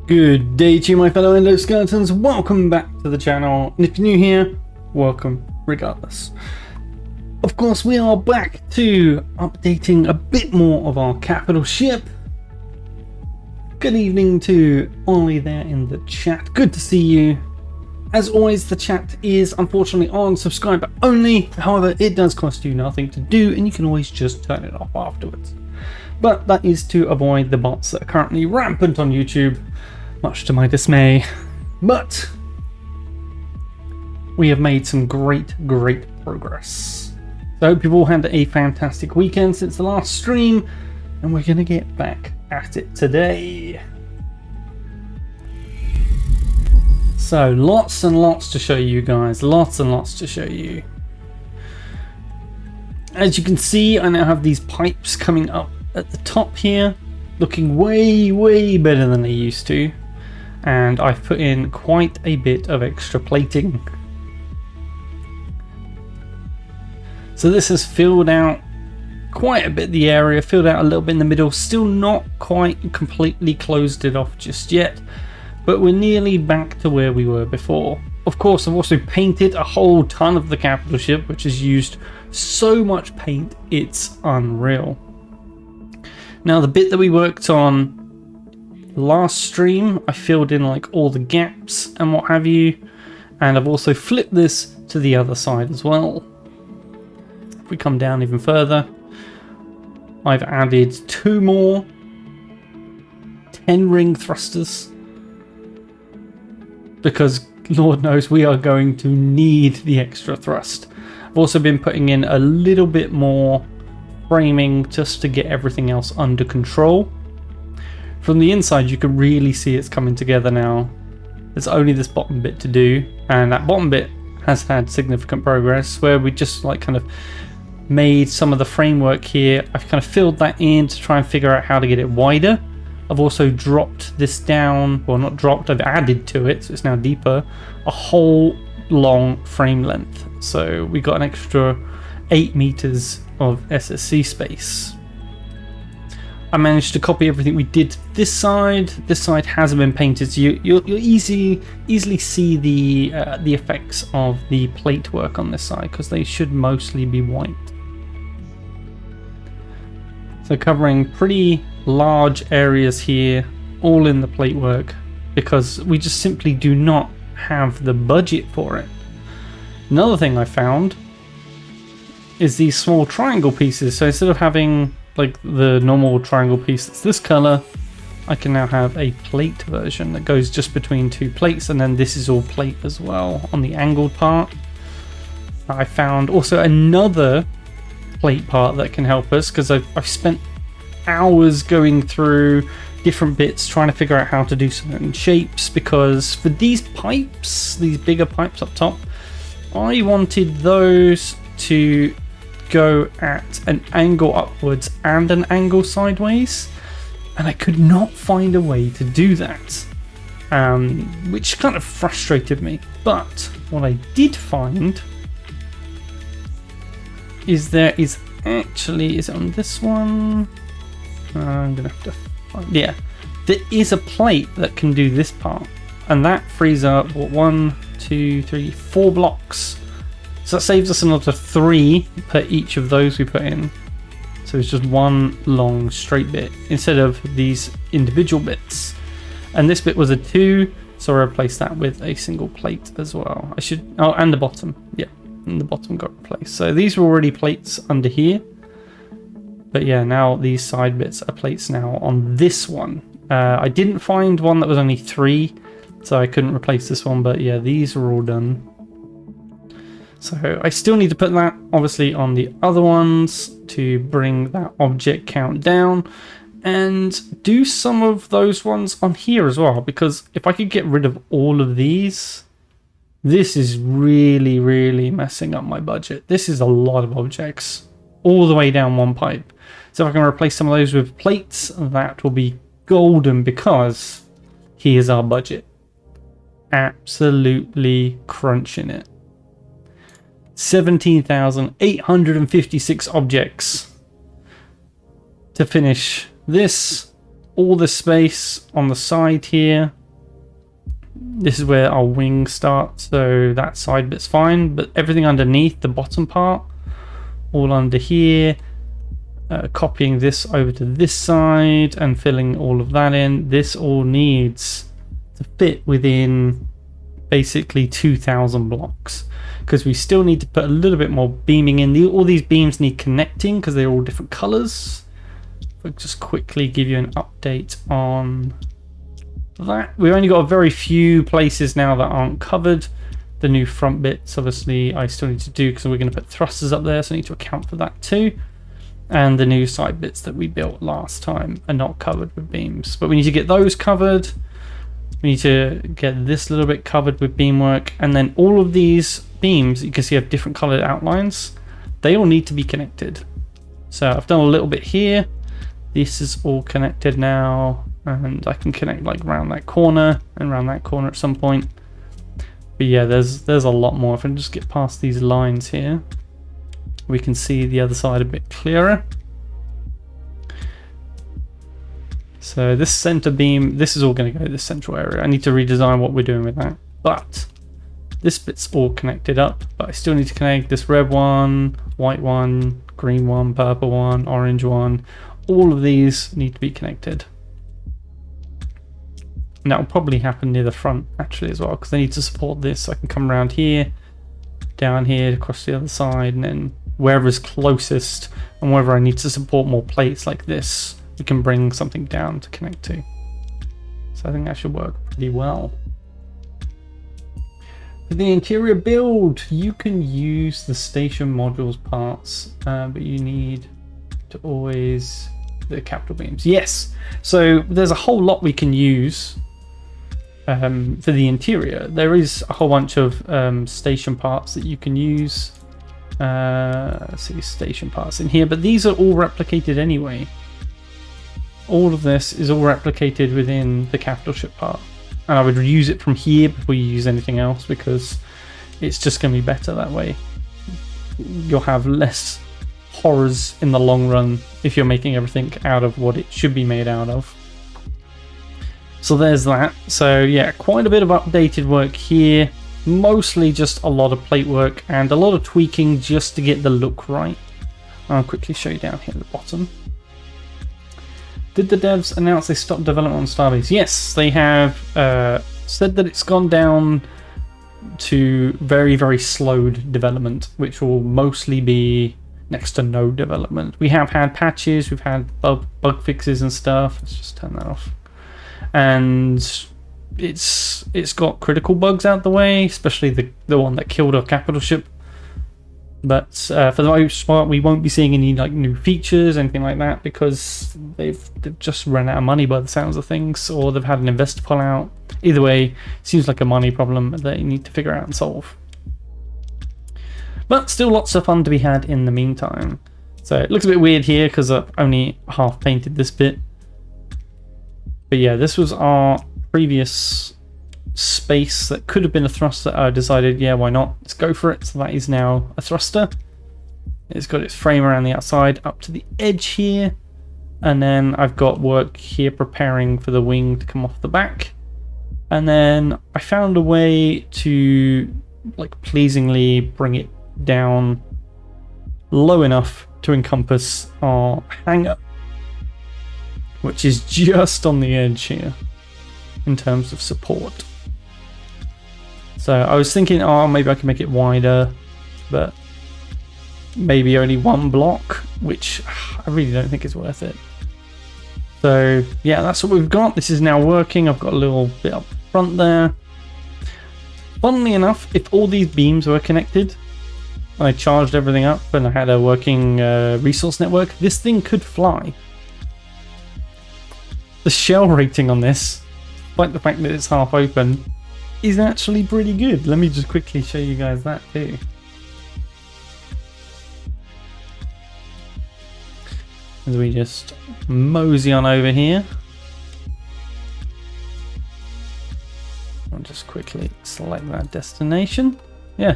Good day to you, my fellow endoskeletons. Welcome back to the channel, and if you're new here, welcome regardless. Of course, we are back to updating a bit more of our capital ship. Good evening to Ollie there in the chat. Good to see you. As always, the chat is unfortunately on subscriber only. However, it does cost you nothing to do, and you can always just turn it off afterwards. But that is to avoid the bots that are currently rampant on YouTube, much to my dismay. But we have made some great progress. So I hope you've all had a fantastic weekend since the last stream, and we're going to get back at it today. So lots and lots to show you guys, lots and lots to show you. As you can see, I now have these pipes coming up at the top here, looking way better than they used to, and I've put in quite a bit of extra plating. So this has filled out quite a bit of the area, filled out a little bit in the middle, still not quite completely closed it off just yet, but we're nearly back to where we were before. Of course, I've also painted a whole ton of the capital ship, which has used so much paint, it's unreal. Now, the bit that we worked on last stream, I filled in like all the gaps and what have you, and I've also flipped this to the other side as well. If we come down even further, I've added 2 more 10-ring thrusters, because Lord knows we are going to need the extra thrust. I've also been putting in a little bit more framing just to get everything else under control. From the inside you can really see it's coming together now. There's only this bottom bit to do, and that bottom bit has had significant progress where we just like kind of made some of the framework here. I've kind of filled that in to try and figure out how to get it wider. I've also dropped this down, well not dropped, I've added to it so it's now deeper, a whole long frame length. So we got an extra 8 meters of SSC space. I managed to copy everything we did to this side. This side hasn't been painted, so you'll easily see the effects of the plate work on this side, because they should mostly be white. So covering pretty large areas here, all in the plate work, because we just simply do not have the budget for it. Another thing I found is these small triangle pieces. So instead of having like the normal triangle piece that's this color, I can now have a plate version that goes just between 2 plates, and then this is all plate as well on the angled part. I found also another plate part that can help us, because I've spent hours going through different bits trying to figure out how to do certain shapes, because for these pipes, these bigger pipes up top, I wanted those to go at an angle upwards and an angle sideways, and I could not find a way to do that, which kind of frustrated me. But what I did find is there is actually, is it on this one? I'm gonna have to find, yeah, there is a plate that can do this part, and that frees up what, 1, 2, 3, 4 blocks. So that saves us another 3 per each of those we put in. So it's just one long straight bit instead of these individual bits. And this bit was a 2, so I replaced that with a single plate as well. I should, oh, and the bottom, yeah, and the bottom got replaced. So these were already plates under here. But yeah, now these side bits are plates now on this one. I didn't find one that was only 3, so I couldn't replace this one, but yeah, these are all done. So I still need to put that obviously on the other ones to bring that object count down, and do some of those ones on here as well, because if I could get rid of all of these, this is really messing up my budget. This is a lot of objects all the way down one pipe. So if I can replace some of those with plates, that will be golden, because here's our budget. Absolutely crunching it. 17,856 objects to finish this all the space on the side here. This is where our wing starts, so that side bit's fine, but everything underneath the bottom part, all under here, copying this over to this side and filling all of that in. This all needs to fit within basically 2,000 blocks, because we still need to put a little bit more beaming in. All these beams need connecting because they're all different colors. I'll just quickly give you an update on that. We've only got a very few places now that aren't covered. The new front bits, obviously, I still need to do because we're going to put thrusters up there, so I need to account for that too. And the new side bits that we built last time are not covered with beams, but we need to get those covered. We need to get this little bit covered with beamwork, and then all of these beams, you can see have different colored outlines. They all need to be connected. So I've done a little bit here. This is all connected now, and I can connect like around that corner and around that corner at some point. But yeah, there's a lot more. If I can just get past these lines here, we can see the other side a bit clearer. So this center beam, this is all going to go to this central area. I need to redesign what we're doing with that. But this bit's all connected up, but I still need to connect this red one, white one, green one, purple one, orange one. All of these need to be connected. And that will probably happen near the front actually as well, because I need to support this. So I can come around here, down here, across the other side, and then wherever is closest, and wherever I need to support more plates like this, we can bring something down to connect to. So I think that should work pretty well. For the interior build, you can use the station modules parts, but you need to always the capital beams. Yes, so there's a whole lot we can use for the interior. There is a whole bunch of station parts that you can use. Let's see, station parts in here, but these are all replicated anyway. All of this is all replicated within the capital ship part, and I would use it from here before you use anything else, because it's just going to be better that way. You'll have less horrors in the long run if you're making everything out of what it should be made out of. So there's that. So yeah, quite a bit of updated work here, mostly just a lot of plate work and a lot of tweaking just to get the look right. I'll quickly show you down here at the bottom. Did the devs announce they stopped development on Starbase? Yes, they have said that it's gone down to very, very slowed development, which will mostly be next to no development. We have had patches, we've had bug fixes and stuff. Let's just turn that off. And it's got critical bugs out the way, especially the one that killed our capital ship. But for the most part, we won't be seeing any like new features, anything like that, because they've just run out of money by the sounds of things, or they've had an investor pull out. Either way, it seems like a money problem that they need to figure out and solve. But still lots of fun to be had in the meantime. So it looks a bit weird here because I've only half painted this bit. But yeah, this was our previous space that could have been a thruster. I decided, yeah, why not? Let's go for it. So that is now a thruster. It's got its frame around the outside up to the edge here. And then I've got work here preparing for the wing to come off the back. And then I found a way to like pleasingly bring it down low enough to encompass our hangar, which is just on the edge here in terms of support. So I was thinking, oh, maybe I can make it wider, but maybe only one block, which I really don't think is worth it. So yeah, that's what we've got. This is now working. I've got a little bit up front there. Funnily enough, if all these beams were connected, I charged everything up and I had a working resource network, this thing could fly. The shell rating on this, despite the fact that it's half open, is actually pretty good. Let me just quickly show you guys that too. As we just mosey on over here. I'll just quickly select that destination. Yeah,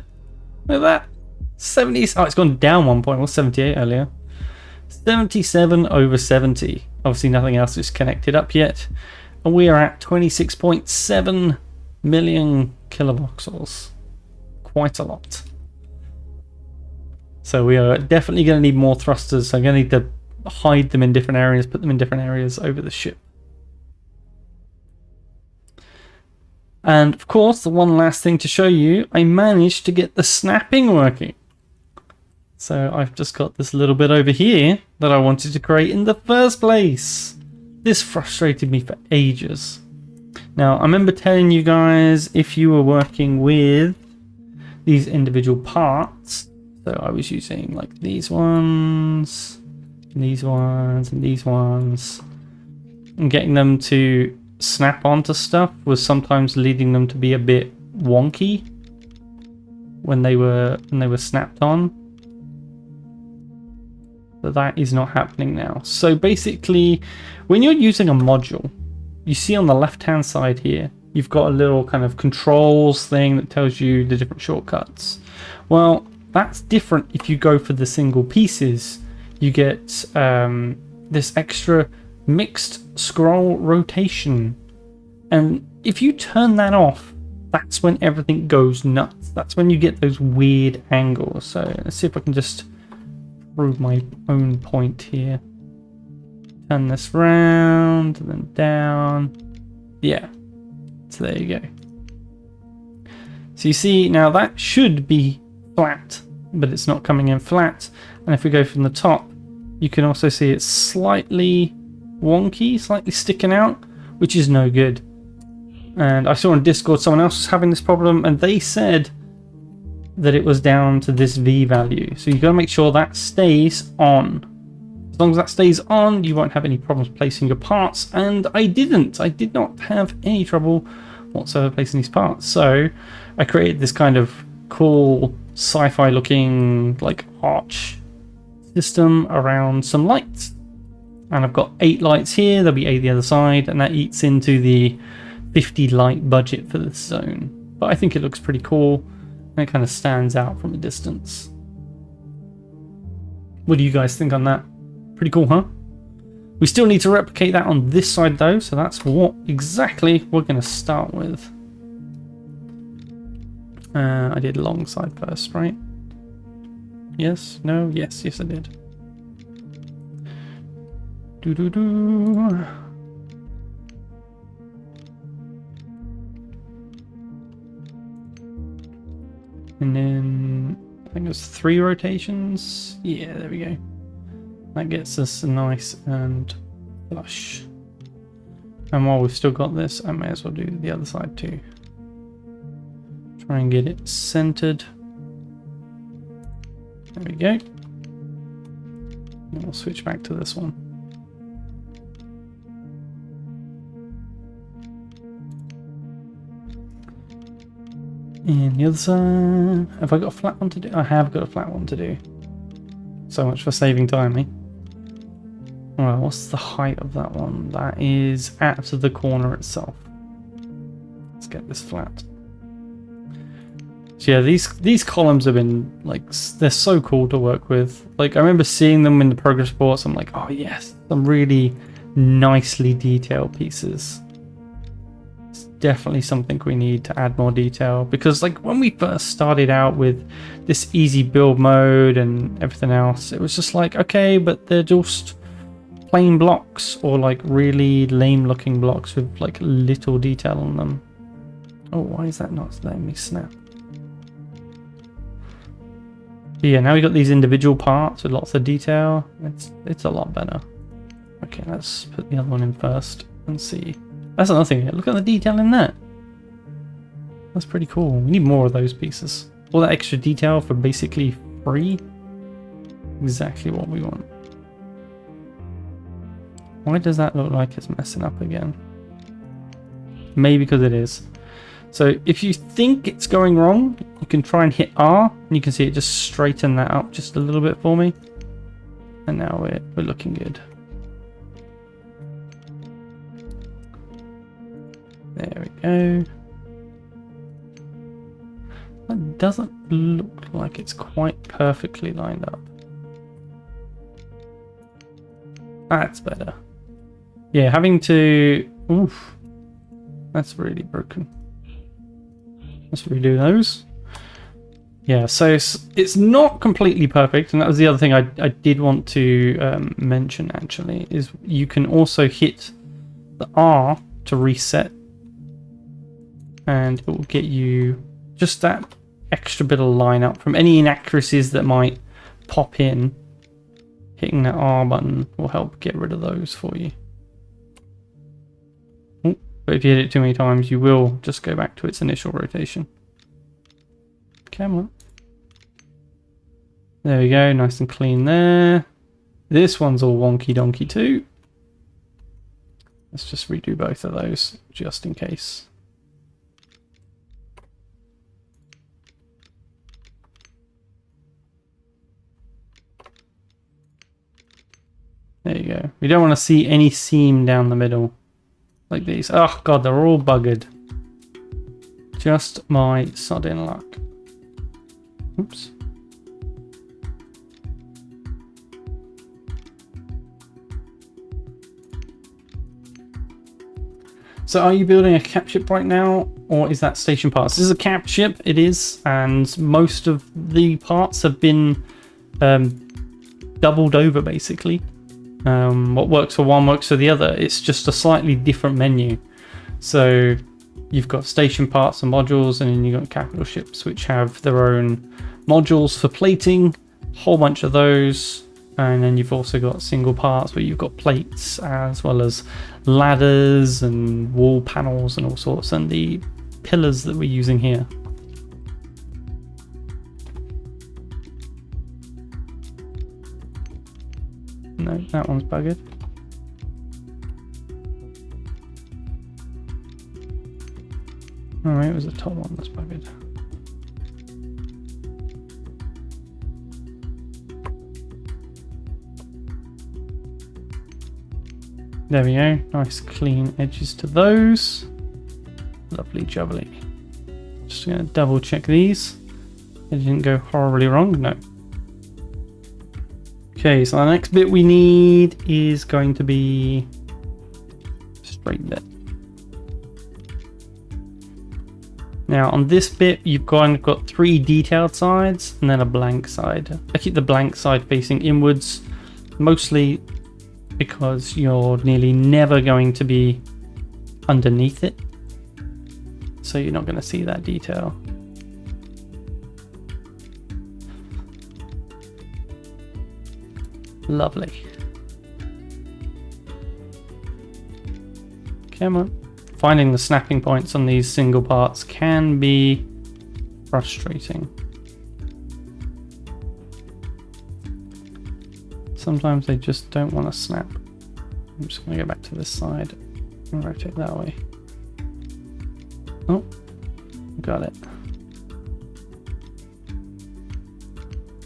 look at that. 70. Oh, it's gone down 1 point. It was 78 earlier. 77/70. Obviously nothing else is connected up yet. And we are at 26.7 million kilovoxels. Quite a lot. So we are definitely going to need more thrusters. So I'm going to need to hide them in different areas, put them in different areas over the ship. And of course, the one last thing to show you, I managed to get the snapping working. So I've just got this little bit over here that I wanted to create in the first place. This frustrated me for ages. Now, I remember telling you guys if you were working with these individual parts, so I was using like these ones, and these ones, and these ones, and getting them to snap onto stuff was sometimes leading them to be a bit wonky when they were snapped on. But that is not happening now. So basically, when you're using a module, you see on the left hand side here, you've got a little kind of controls thing that tells you the different shortcuts. Well, that's different if you go for the single pieces. You get this extra mixed scroll rotation. And if you turn that off, that's when everything goes nuts. That's when you get those weird angles. So let's see if I can just prove my own point here. Turn this round and then down. Yeah. So there you go. So you see now that should be flat, but it's not coming in flat. And if we go from the top, you can also see it's slightly wonky, slightly sticking out, which is no good. And I saw on Discord someone else was having this problem, and they said that it was down to this V value. So you've got to make sure that stays on. As long as that stays on, you won't have any problems placing your parts. And I didn't. I did not have any trouble whatsoever placing these parts. So I created this kind of cool sci-fi looking like arch system around some lights. And I've got 8 lights here. There'll be 8 the other side. And that eats into the 50 light budget for this zone. But I think it looks pretty cool. And it kind of stands out from a distance. What do you guys think on that? Pretty cool, huh? We still need to replicate that on this side though, so that's what exactly we're going to start with. I did long side first, right? Yes? No? Yes. Yes, I did. Doo-doo-doo. And then I think it was 3 rotations. Yeah, there we go. That gets us nice and flush. And while we've still got this, I may as well do the other side too. Try and get it centered. There we go. And we'll switch back to this one. And the other side, have I got a flat one to do? I have got a flat one to do. So much for saving time, eh? Well, what's the height of that one? That is at the corner itself. Let's get this flat. So yeah, these columns have been like, they're so cool to work with. Like I remember seeing them in the progress reports. I'm like, oh yes, some really nicely detailed pieces. Definitely something we need to add more detail, because like when we first started out with this easy build mode and everything else, it was just like, okay, but they're just plain blocks or like really lame looking blocks with like little detail on them. Oh, why is that not letting me snap? But yeah, now we got these individual parts with lots of detail. It's a lot better. Okay, let's put the other one in first and see. That's another thing. Look at the detail in that. That's pretty cool. We need more of those pieces. All that extra detail for basically free. Exactly what we want. Why does that look like it's messing up again? Maybe because it is. So if you think it's going wrong, you can try and hit R, and you can see it just straighten that up just a little bit for me. And now we're looking good. There we go. That doesn't look like it's quite perfectly lined up. That's better. Yeah, having to... Oof. That's really broken. Let's redo those. Yeah, so it's not completely perfect, and that was the other thing I did want to mention, actually, is you can also hit the R to reset, and it will get you just that extra bit of line up from any inaccuracies that might pop in. Hitting that R button will help get rid of those for you. Ooh, but if you hit it too many times, you will just go back to its initial rotation. Come on. There we go, nice and clean there. This one's all wonky donkey too. Let's just redo both of those, just in case. There you go. We don't want to see any seam down the middle, like these. Oh god, they're all buggered. Just my sodden luck. Oops. So are you building a cap ship right now, or is that station parts? This is a cap ship, it is, and most of the parts have been doubled over, basically. What works for one works for the other. It's just a slightly different menu. So you've got station parts and modules, and then you've got capital ships, which have their own modules for plating, a whole bunch of those. And then you've also got single parts where you've got plates, as well as ladders and wall panels and all sorts, and the pillars that we're using here. No, that one's buggered. Alright, it was the top one that's buggered. There we go, nice clean edges to those. Lovely jubbly. Just gonna double check these. They didn't go horribly wrong, no. Okay, so the next bit we need is going to be straight bit. Now on this bit, you've got 3 detailed sides and then a blank side. I keep the blank side facing inwards, mostly because you're nearly never going to be underneath it, so you're not going to see that detail. Lovely. Come on. Finding the snapping points on these single parts can be frustrating. Sometimes they just don't want to snap. I'm just going to go back to this side and rotate that way. Oh, got it.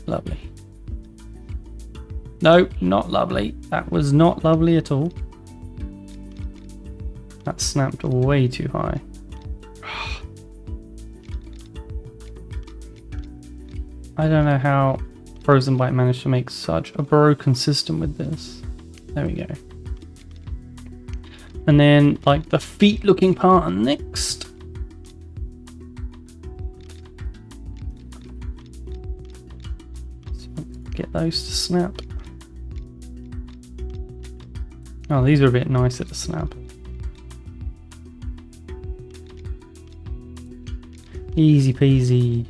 Lovely. No, not lovely. That was not lovely at all. That snapped way too high. I don't know how Frozen Byte managed to make such a broken system with this. There we go. And then, like, the feet looking part next. So get those to snap. Oh, these are a bit nicer to snap. Easy peasy.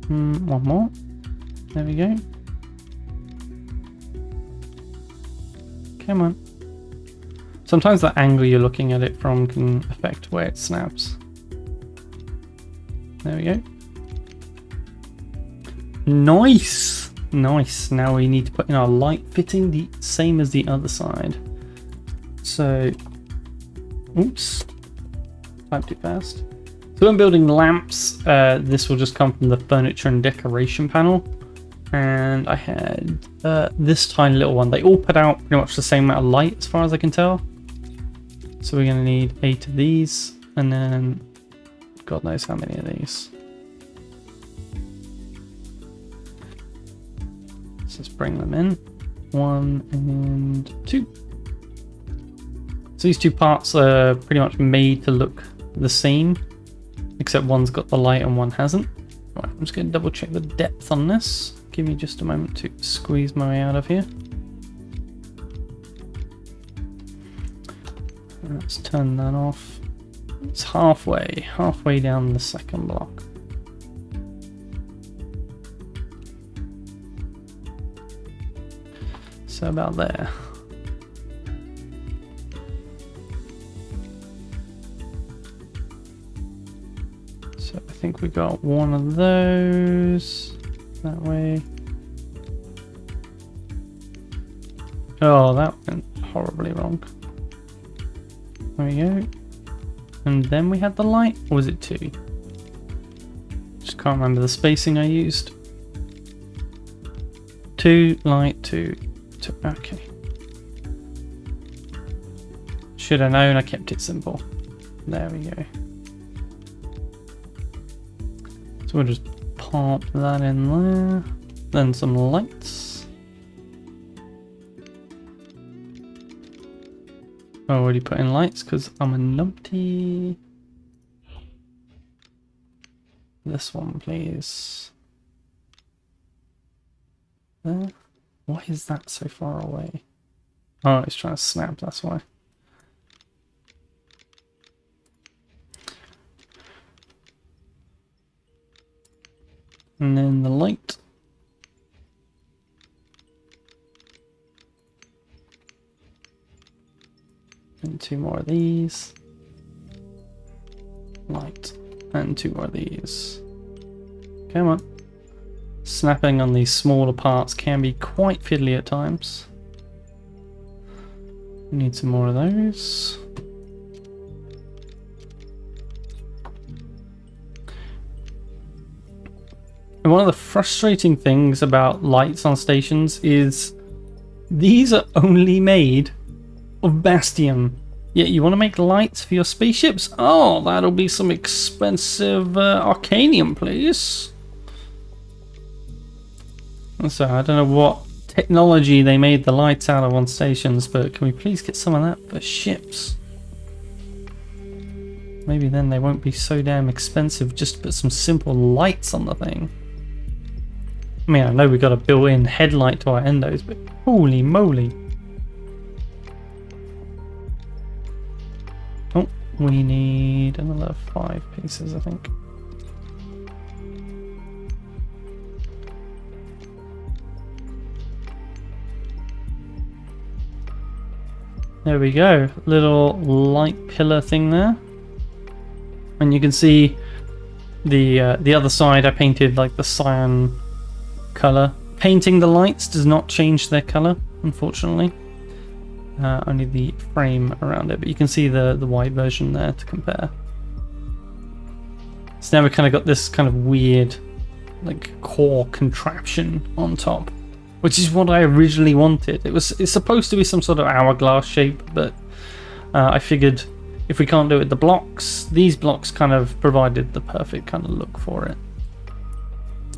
One more. There we go. Come on. Sometimes the angle you're looking at it from can affect where it snaps. There we go. Nice! Nice. Now we need to put in our light fitting, the same as the other side. So, oops. Typed it fast. So when building lamps, this will just come from the furniture and decoration panel. And I had this tiny little one. They all put out pretty much the same amount of light as far as I can tell. So we're going to need 8 of these, and then God knows how many of these. just bring them in. 1 and 2. So these two parts are pretty much made to look the same, except one's got the light and one hasn't. Right, I'm just going to double check the depth on this. Give me just a moment to squeeze my way out of here. Let's turn that off. It's halfway down the second block. So about there. So I think we got one of those that way. Oh, that went horribly wrong. There we go. And then we had the light, or was it 2? Just can't remember the spacing I used. 2, light, 2. Okay. Should have known, I kept it simple. There we go. So we'll just pop that in there. Then some lights. I already put in lights because I'm a numpty. This one, please. There. Why is that so far away? Oh, it's trying to snap, that's why. And then the light. And 2 more of these. Light. And 2 more of these. Come on. Snapping on these smaller parts can be quite fiddly at times. We need some more of those. And one of the frustrating things about lights on stations is these are only made of Bastium. Yet you want to make lights for your spaceships? Oh, that'll be some expensive Arcanium, please. So I don't know what technology they made the lights out of on stations, but can we please get some of that for ships? Maybe then they won't be so damn expensive just to put some simple lights on the thing. I mean, I know we've got a built-in headlight to our endos, but holy moly. Oh, we need another 5 pieces, I think. There we go, little light pillar thing there. And you can see the other side I painted like the cyan color. Painting the lights does not change their color, unfortunately. Only the frame around it, but you can see the white version there to compare. So now we kind of got this kind of weird like core contraption on top, which is what I originally wanted. It's supposed to be some sort of hourglass shape, but I figured if we can't do it with the blocks, these blocks kind of provided the perfect kind of look for it.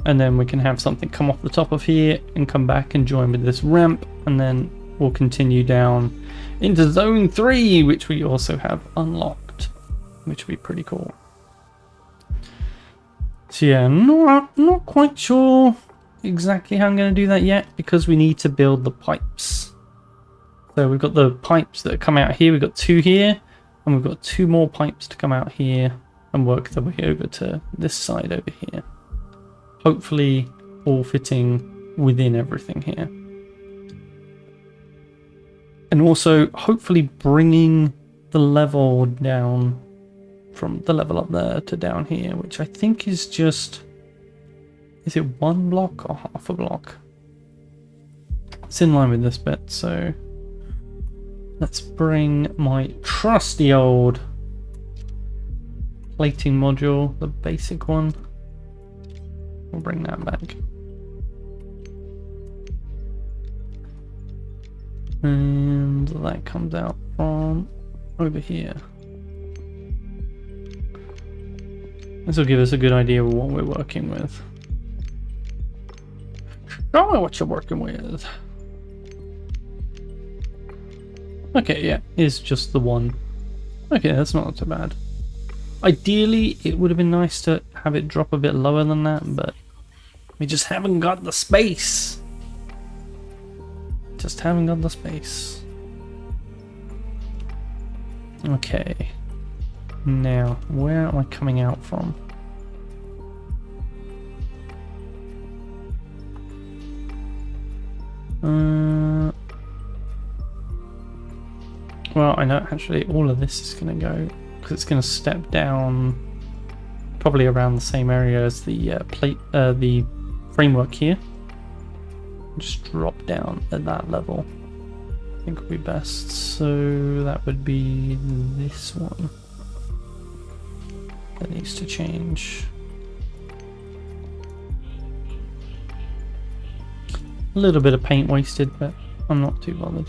And then we can have something come off the top of here and come back and join with this ramp, and then we'll continue down into zone 3, which we also have unlocked, which will be pretty cool. So yeah, not quite sure exactly how I'm going to do that yet, because we need to build the pipes. So we've got the pipes that come out here, we've got 2 here, and we've got 2 more pipes to come out here and work their way over to this side over here. Hopefully all fitting within everything here. And also hopefully bringing the level down from the level up there to down here, which I think is just... Is it 1 block or half a block? It's in line with this bit, so let's bring my trusty old plating module, the basic one. We'll bring that back. And that comes out from over here. This will give us a good idea of what we're working with. Show me what you're working with. Okay, yeah, it's just the one. Okay, that's not too bad. Ideally, it would have been nice to have it drop a bit lower than that, but we just haven't got the space. Just haven't got the space. Okay. Now, where am I coming out from? Well, I know actually all of this is going to go because it's going to step down probably around the same area as the the framework here. Just drop down at that level. I think would be best. So that would be this one. That needs to change. A little bit of paint wasted, but I'm not too bothered.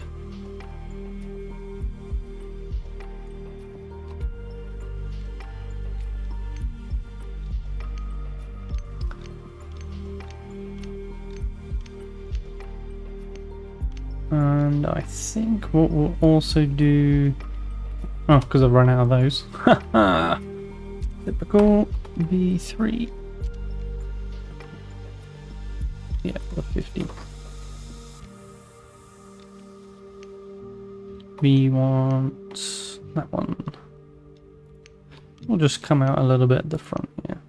And I think what we'll also do... Oh, because I've run out of those. Typical V3. Yeah, the 50. We want that one. We'll just come out a little bit at the front here.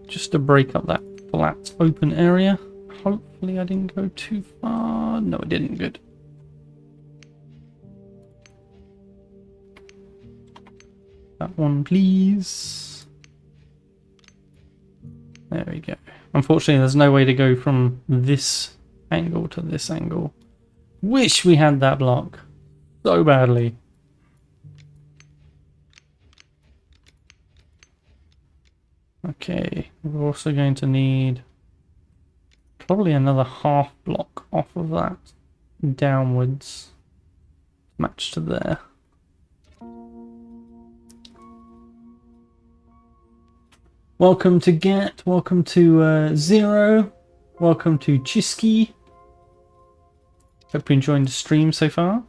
Just to break up that flat open area. Hopefully I didn't go too far. No, I didn't. Good. That one, please. There we go. Unfortunately, there's no way to go from this angle to this angle. Wish we had that block so badly. Okay, we're also going to need probably another half block off of that downwards, match to there. Welcome to Get, welcome to Zero, welcome to Chisky. Hope you're enjoying the stream so far.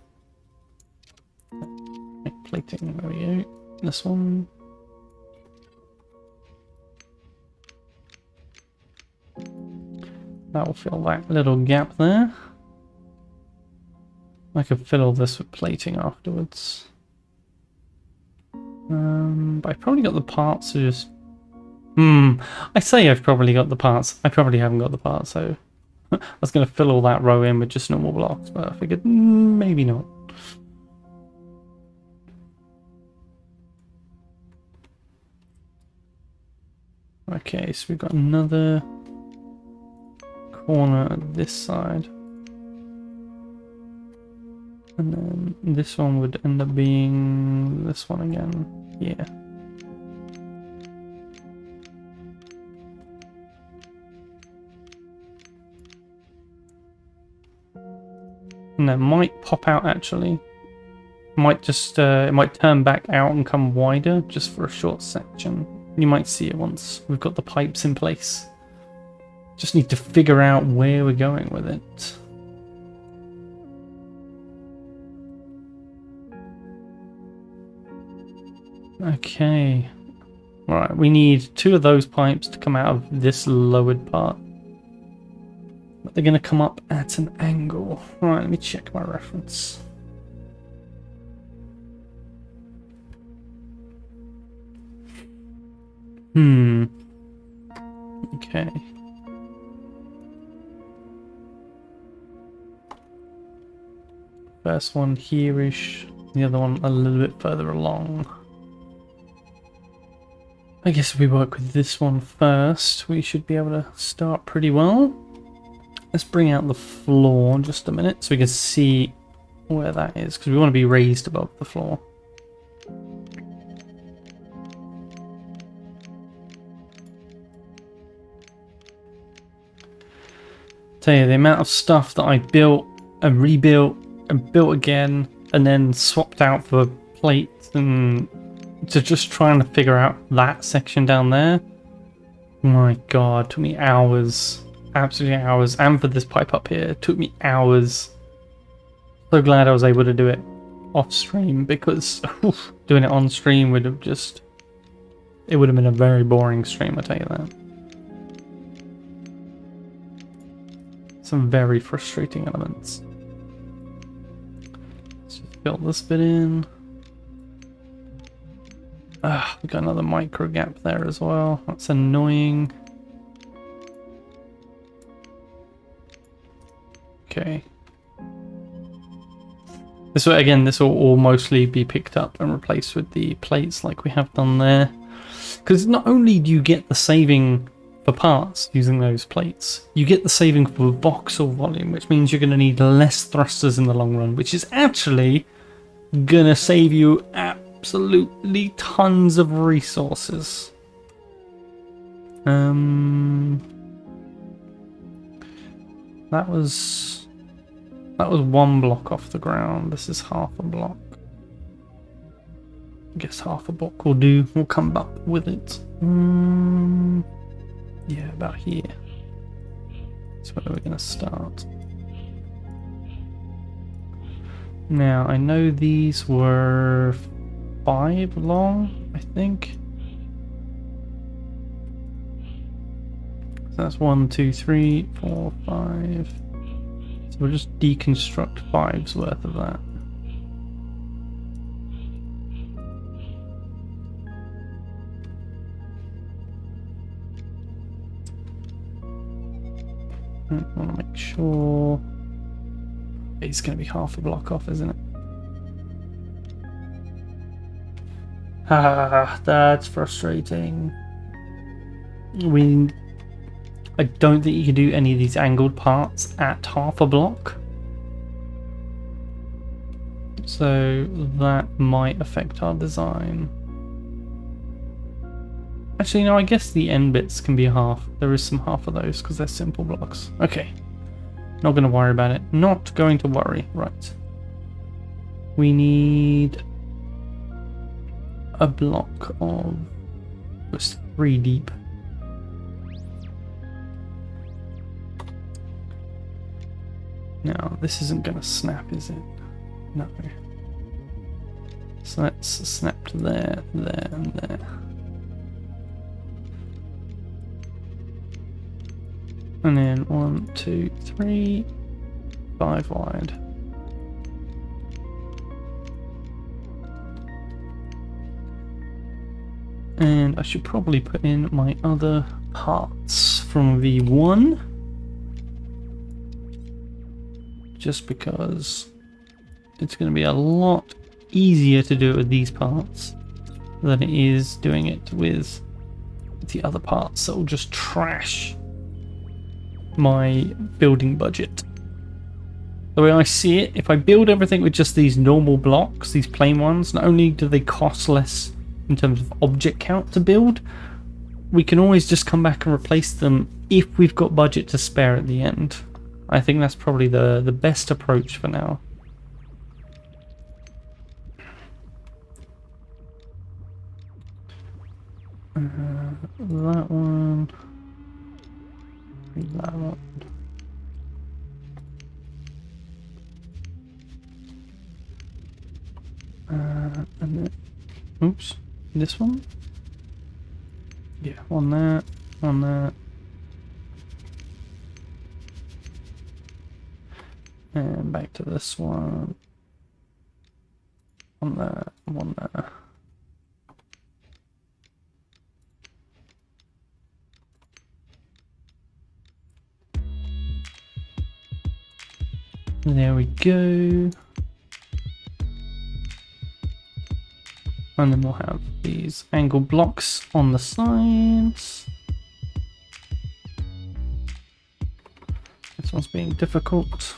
Plating, there we go. This one. That will fill that little gap there. I could fill all this with plating afterwards. But I've probably got the parts to just... I say I've probably got the parts. I probably haven't got the parts, so... I was going to fill all that row in with just normal blocks, but I figured maybe not. Okay, so we've got another corner at this side. And then this one would end up being this one again. Yeah. And that might pop out actually. Might just it might turn back out and come wider just for a short section. You might see it once we've got the pipes in place. Just need to figure out where we're going with it. Okay. Right, we need 2 of those pipes to come out of this lowered part. But they're going to come up at an angle. Right, let me check my reference. Okay. First one here-ish, the other one a little bit further along. I guess if we work with this one first, we should be able to start pretty well. Let's bring out the floor just a minute so we can see where that is, because we want to be raised above the floor. Tell you, the amount of stuff that I built and rebuilt and built again and then swapped out for plates and to just trying to figure out that section down there. My god, it took me hours. absolutely hours. And for this pipe up here, it took me hours. So glad I was able to do it off stream, because doing it on stream would have just... It would have been a very boring stream, I'll tell you that. Some very frustrating elements. Let's just fill this bit in. We got another micro gap there as well. That's annoying. Okay. This way, again, this will all mostly be picked up and replaced with the plates like we have done there. Because not only do you get the saving for parts using those plates, you get the saving for voxel volume, which means you're going to need less thrusters in the long run, which is actually going to save you absolutely tons of resources. That was one block off the ground. This is half a block. I guess half a block will do. We'll come up with it. Yeah, about here. That's where we're going to start. Now, I know these were 5 long, I think. So that's 1, 2, 3, 4, 5. So we'll just deconstruct 5's worth of that. I want to make sure it's going to be half a block off, isn't it? That's frustrating. I don't think you can do any of these angled parts at half a block. So that might affect our design. Actually, no, I guess the end bits can be half. There is some half of those because they're simple blocks. Okay. Not going to worry about it. Not going to worry. Right. We need a block of just 3 deep. Now, this isn't going to snap, is it? No. So let's snap to there, there, and there. And then 1, 2, 3, 5 wide. And I should probably put in my other parts from V1. Just because it's going to be a lot easier to do it with these parts than it is doing it with the other parts that will just trash my building budget. The way I see it, if I build everything with just these normal blocks, these plain ones, not only do they cost less in terms of object count to build, we can always just come back and replace them if we've got budget to spare at the end. I think that's probably the best approach for now. That one. That one. And then, oops, this one. Yeah, one there, one there. And back to this one. One there, one there. There we go. And then we'll have these angle blocks on the sides. This one's being difficult.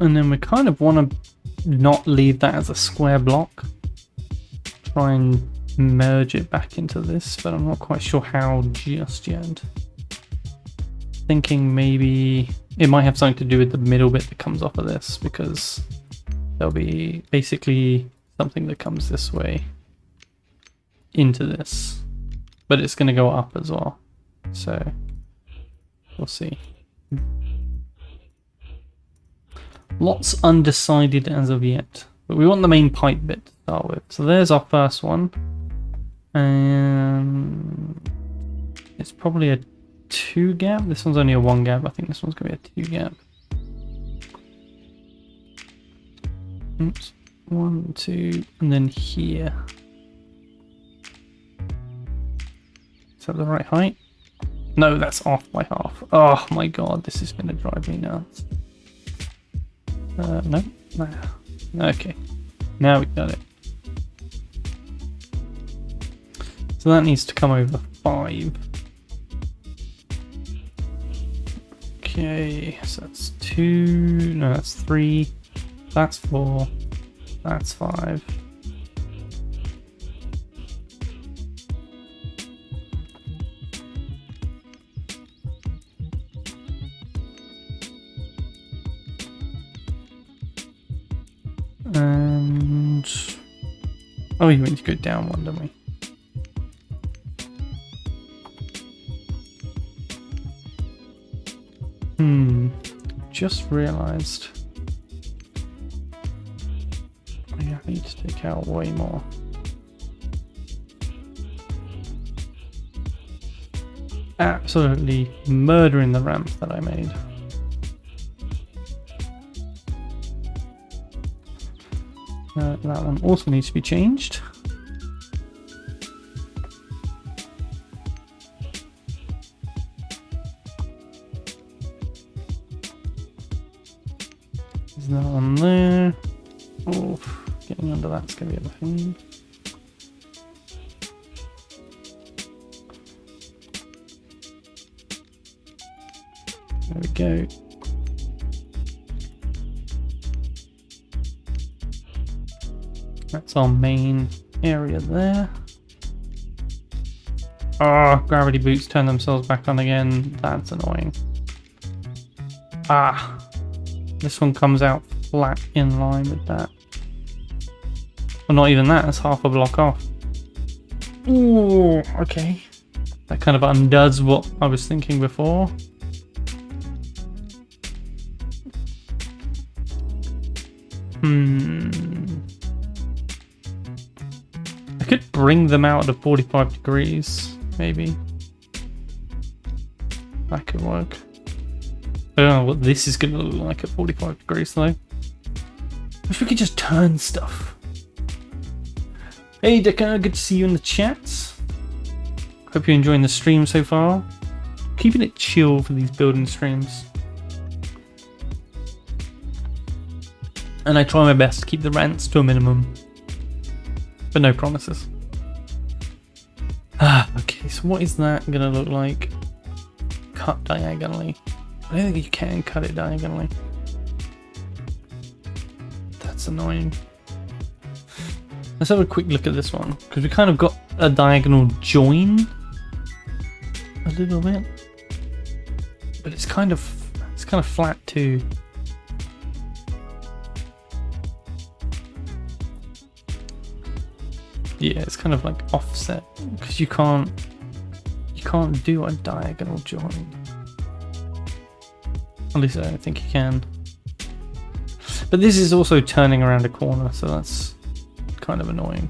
And then we kind of want to not leave that as a square block. Try and merge it back into this, but I'm not quite sure how just yet. Thinking maybe it might have something to do with the middle bit that comes off of this, because there'll be basically something that comes this way into this, but it's going to go up as well, so we'll see. Lots undecided as of yet, but we want the main pipe bit to start with. So there's our first one, and it's probably a 2 gap. This one's only a 1 gap. I think this one's going to be a 2 gap. Oops. 1, 2, and then here. Is that the right height? No, that's off by half. Oh my god, this is going to drive me nuts. No. Okay. Now we got it. So that needs to come over 5. Okay, so that's 2. No, that's 3. That's 4. That's 5. And oh, we need to go down one, don't we? Just realized I need to take out way more. Absolutely murdering the ramp that I made. That one also needs to be changed. There's that one there. Oof, getting under that's going to be a pain. There we go. That's our main area there. Oh, gravity boots turn themselves back on again. That's annoying. Ah, this one comes out flat in line with that. Well, not even that, it's half a block off. Ooh, okay. That kind of undoes what I was thinking before. I could bring them out to 45 degrees, maybe. That could work. I don't know what this is going to look like at 45 degrees though. Wish we could just turn stuff. Hey Decker, good to see you in the chat. Hope you're enjoying the stream so far. Keeping it chill for these building streams. And I try my best to keep the rants to a minimum. But no promises. Okay, so what is that going to look like? Cut diagonally. I don't think you can cut it diagonally. That's annoying. Let's have a quick look at this one, because we kind of got a diagonal join a little bit, but it's kind of flat too. Yeah, it's kind of like offset because you can't do a diagonal join. At least I don't think you can. But this is also turning around a corner, so that's kind of annoying.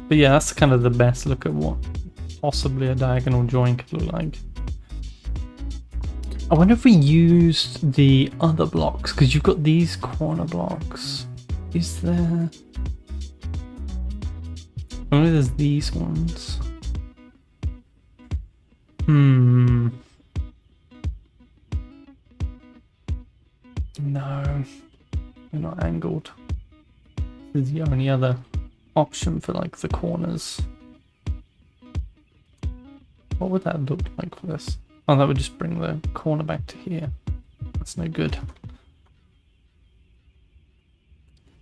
But yeah, that's kind of the best look at what possibly a diagonal join could look like. I wonder if we used the other blocks, because you've got these corner blocks. Is there... I wonder if there's these ones. No, they're not angled. This is the only other option for like the corners. What would that look like for this? Oh, that would just bring the corner back to here. That's no good.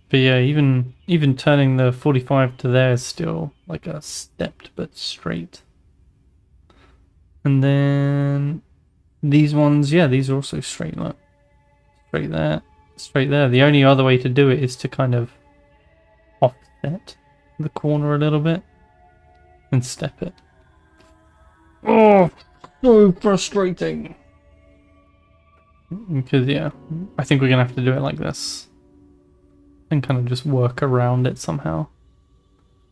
But yeah, even turning the 45 to there is still like a stepped but straight. And then these ones, yeah, these are also straight, look. Straight there. straight there. The only other way to do it is to kind of offset the corner a little bit and step it. Oh, so frustrating. Because yeah, I think we're gonna have to do it like this and kind of just work around it somehow.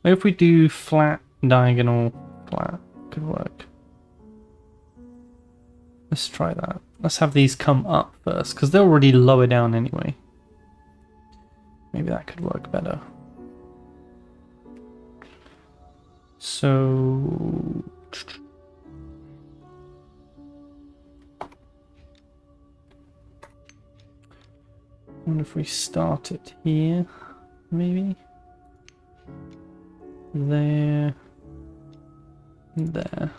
Maybe if we do flat, diagonal, flat, could work. Let's try that. Let's have these come up first because they're already lower down anyway. Maybe that could work better. So I wonder if we start it here, maybe there, there.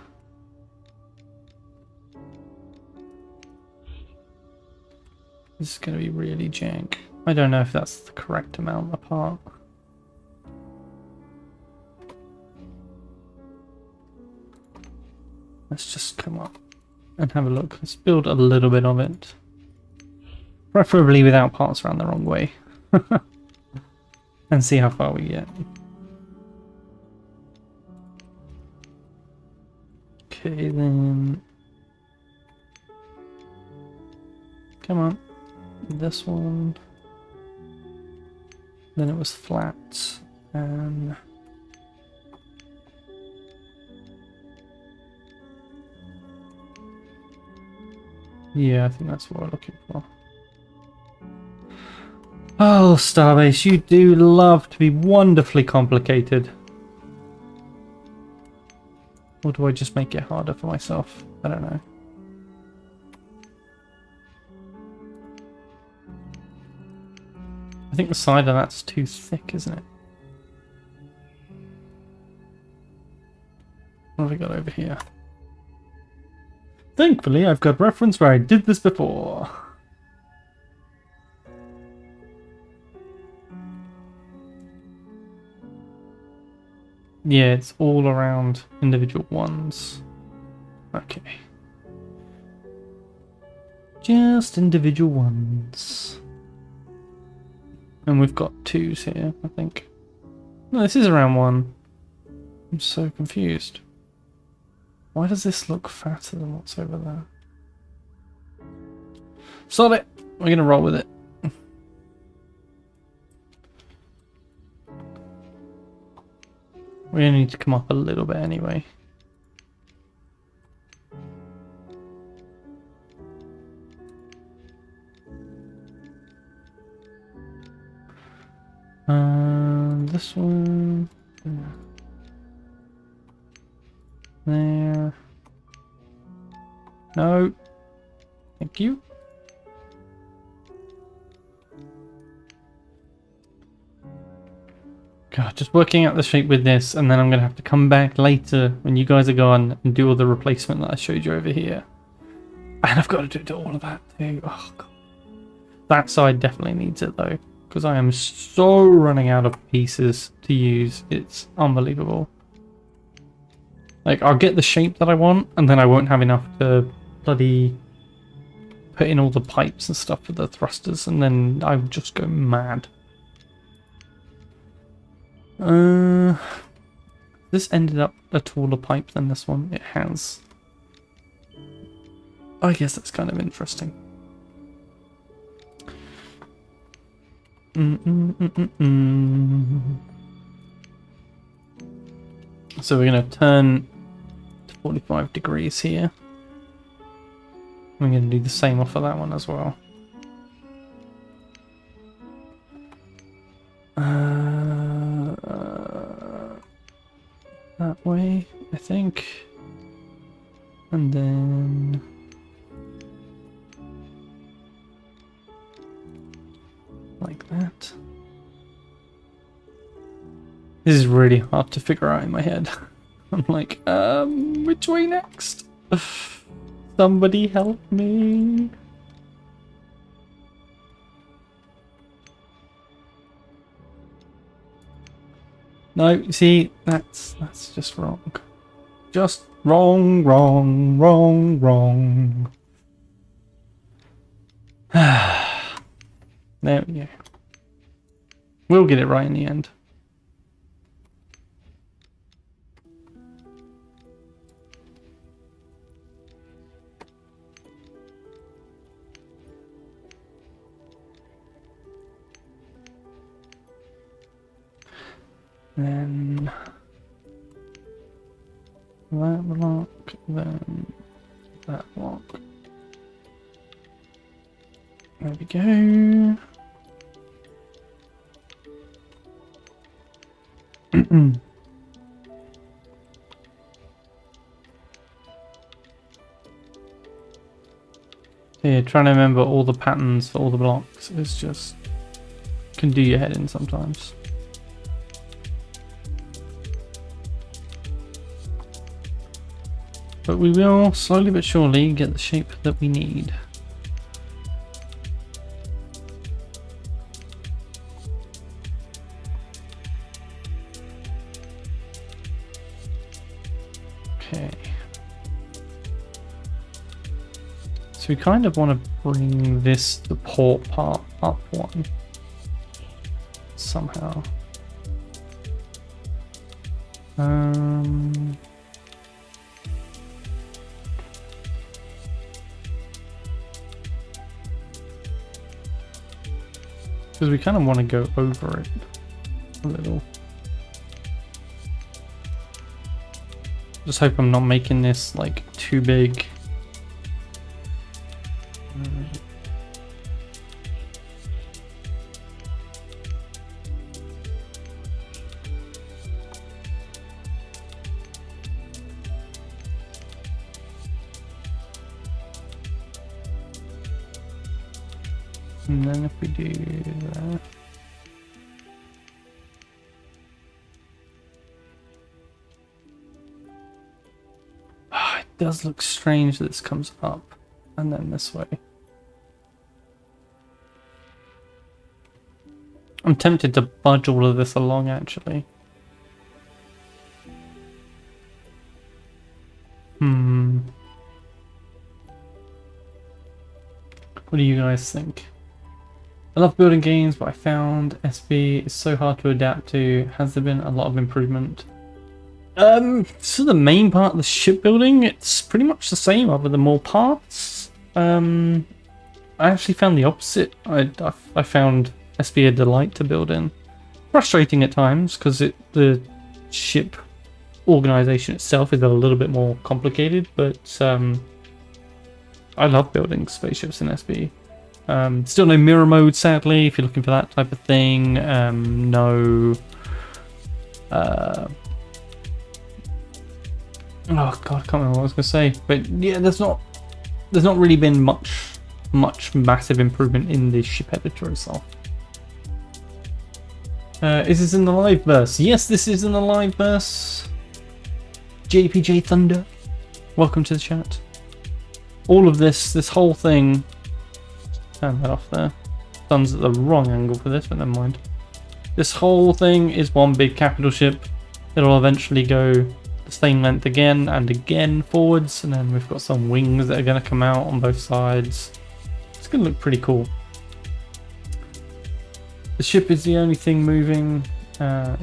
This is going to be really jank. I don't know if that's the correct amount apart. Let's just come up and have a look. Let's build a little bit of it. Preferably without parts around the wrong way. And see how far we get. Okay, then. Come on. This one. Then it was flat. And. Yeah, I think that's what we're looking for. Oh, Starbase, you do love to be wonderfully complicated. Or do I just make it harder for myself? I don't know. I think the side of that's too thick, isn't it? What have we got over here? Thankfully, I've got reference where I did this before. Yeah, it's all around individual ones. Okay. Just individual ones. And we've got twos here, I think. No, this is around one. I'm so confused. Why does this look fatter than what's over there? Sod it! We're gonna roll with it. We only need to come up a little bit anyway. This one. There. No. Thank you. God, just working out the shape with this, and then I'm going to have to come back later when you guys are gone and do all the replacement that I showed you over here. And I've got to do all of that too. Oh, God. That side definitely needs it though, because I am so running out of pieces to use. It's unbelievable. Like, I'll get the shape that I want, and then I won't have enough to bloody put in all the pipes and stuff for the thrusters, and then I'll just go mad. This ended up a taller pipe than this one. It has. I guess that's kind of interesting. So we're going to turn to 45 degrees here. I'm going to do the same off of that one as well. That way, I think. And then like that. This is really hard to figure out in my head. I'm like, which way next? Somebody help me. No, see, that's just wrong. Just wrong. There we go. We'll get it right in the end. Then that block, then that block. There we go. Yeah, trying to remember all the patterns for all the blocks is just can do your head in sometimes. But we will slowly but surely get the shape that we need. Okay. So we kind of want to bring this support part up one somehow. Because we kind of want to go over it a little. Just hope I'm not making this like too big. And then if we do that. It does look strange that this comes up and then this way. I'm tempted to budge all of this along actually. What do you guys think? I love building games, but I found SB is so hard to adapt to. Has there been a lot of improvement? So the main part of the shipbuilding, it's pretty much the same other than more parts. I actually found the opposite. I found SB a delight to build in. Frustrating at times because the ship organization itself is a little bit more complicated, but I love building spaceships in SB. Still no mirror mode, sadly, if you're looking for that type of thing. No. Oh god, I can't remember what I was going to say. But yeah, there's not really been much massive improvement in the ship editor itself. Is this in the live verse? Yes, this is in the live verse. JPJ Thunder, welcome to the chat. All of this whole thing. Turn that off there. Sun's at the wrong angle for this, but never mind. This whole thing is one big capital ship. It'll eventually go the same length again and again forwards, and then we've got some wings that are going to come out on both sides. It's going to look pretty cool. The ship is the only thing moving.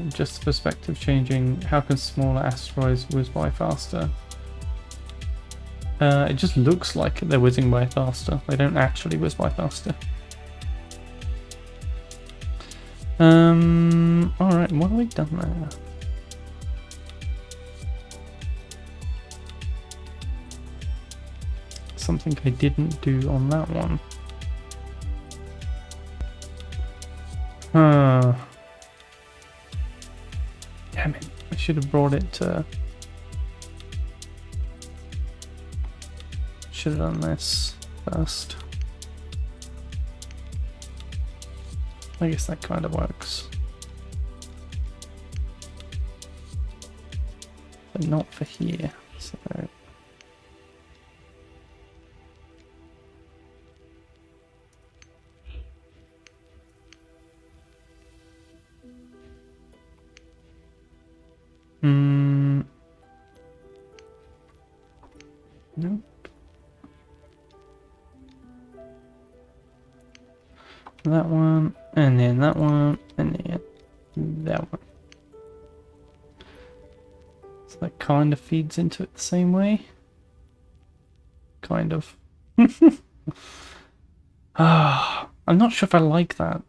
Just the perspective changing. How can smaller asteroids whiz by faster? It just looks like they're whizzing by faster. They don't actually whiz by faster. Alright, what have we done there? Something I didn't do on that one. Damn it, I should have brought it to... Should have done this first. I guess that kind of works. But not for here, so... Nope. that one, and then that one, and then that one. So that kind of feeds into it the same way. Kind of. I'm not sure if I like that.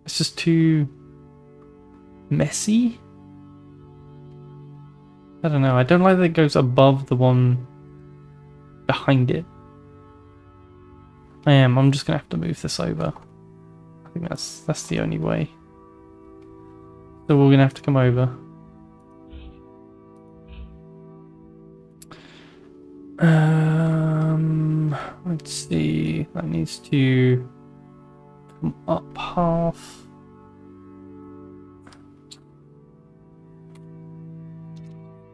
It's just too messy. I don't know. I don't like that it goes above the one behind it. I'm just gonna have to move this over. I think that's the only way. So we're gonna have to come over. Let's see. That needs to come up half.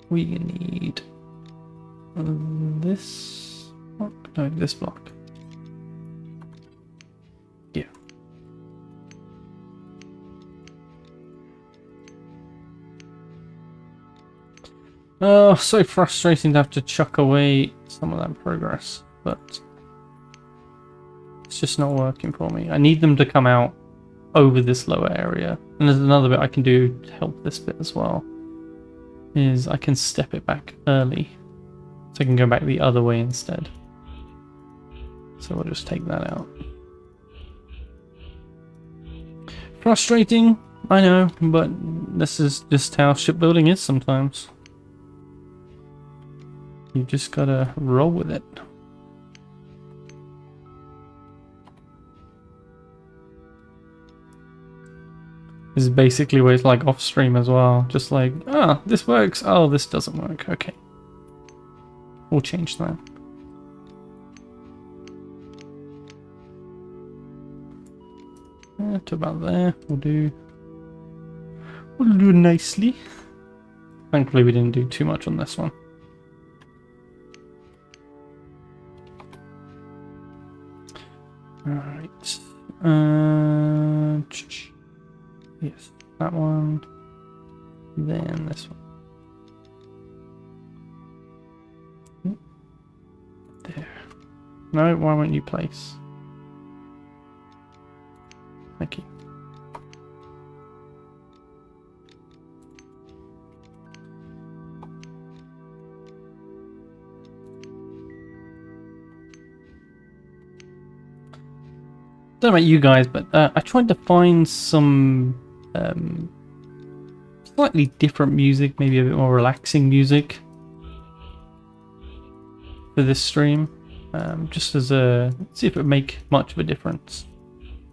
We need this block. No, this block. Yeah. Oh, so frustrating to have to chuck away some of that progress, but it's just not working for me. I need them to come out over this lower area. And there's another bit I can do to help this bit as well. Is I can step it back early. So I can go back the other way instead. So we'll just take that out. Frustrating, I know, but this is just how shipbuilding is sometimes. You just gotta roll with it. This is basically what it's like off stream as well. Just like, this works. Oh, this doesn't work. Okay. We'll change that. To about there. We'll do nicely. Thankfully we didn't do too much on this one. Alright. Yes, that one. Then this one. There. No, why won't you place? Thank you. Don't know about you guys, but I tried to find some slightly different music, maybe a bit more relaxing music for this stream, just as see if it would make much of a difference.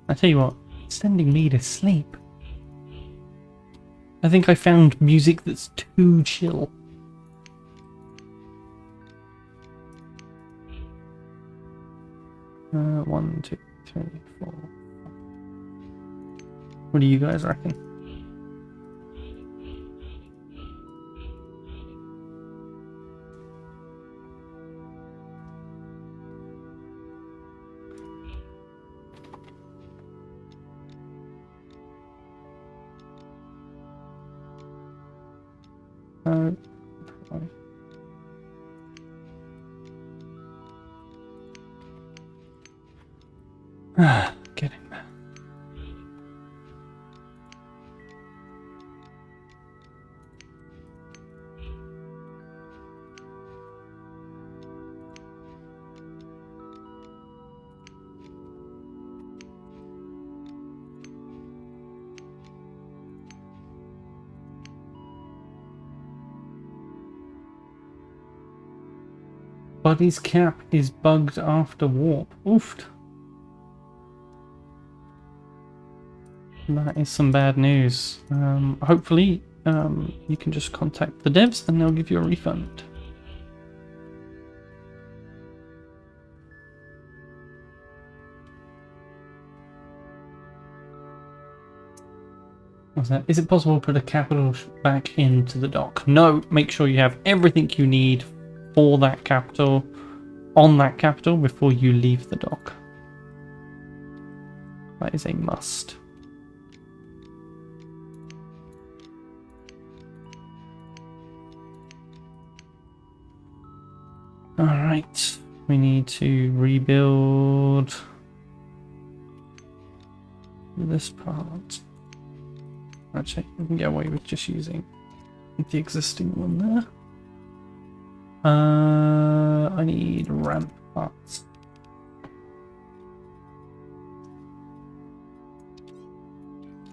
I tell you what, it's sending me to sleep. I think I found music that's too chill. One, two, three, four. What do you guys reckon? Getting there. Buddy's cap is bugged after warp. Oofed. That is some bad news. Hopefully, you can just contact the devs and they'll give you a refund. What's that? Is it possible to put a capital back into the dock? No, make sure you have everything you need for that capital on that capital before you leave the dock. That is a must. Alright, we need to rebuild this part. Actually, we can get away with just using the existing one there. I need ramp parts.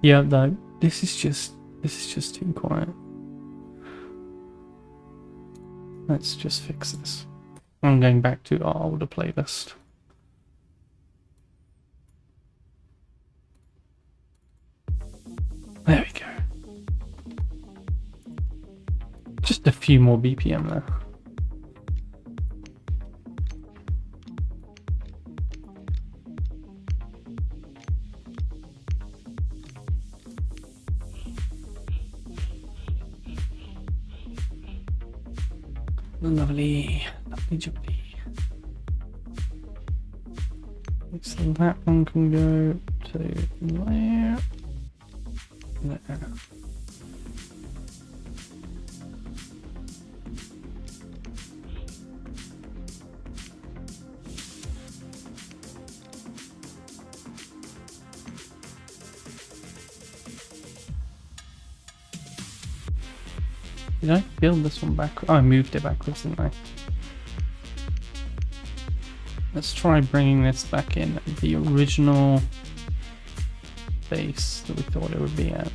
Yeah, no, this is just too quiet. Let's just fix this. I'm going back to our older playlist. There we go. Just a few more BPM there. Lovely, lovely jubbly. So that one can go to there. There. Did I build this one back? Oh, I moved it backwards, didn't I? Let's try bringing this back in at the original base that we thought it would be at.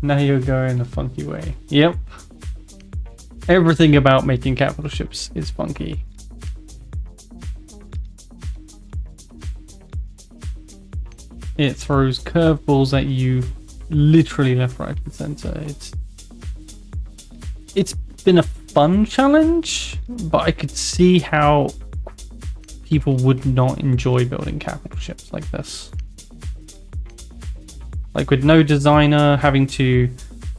Now you're going a funky way. Yep. Everything about making capital ships is funky. It throws curveballs at you literally left, right, and center. It's been a fun challenge, but I could see how people would not enjoy building capital ships like this. Like with no designer, having to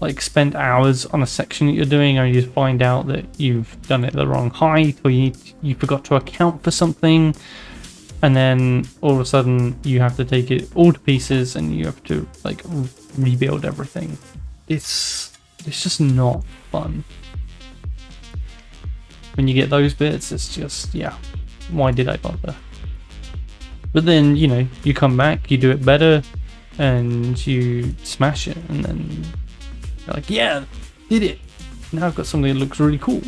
like spend hours on a section that you're doing, or you just find out that you've done it the wrong height, or you forgot to account for something, and then all of a sudden you have to take it all to pieces and you have to like rebuild everything. It's just not fun. When you get those bits, it's just, yeah, why did I bother? But then, you know, you come back, you do it better, and you smash it, and then you're like, yeah, did it. Now I've got something that looks really cool.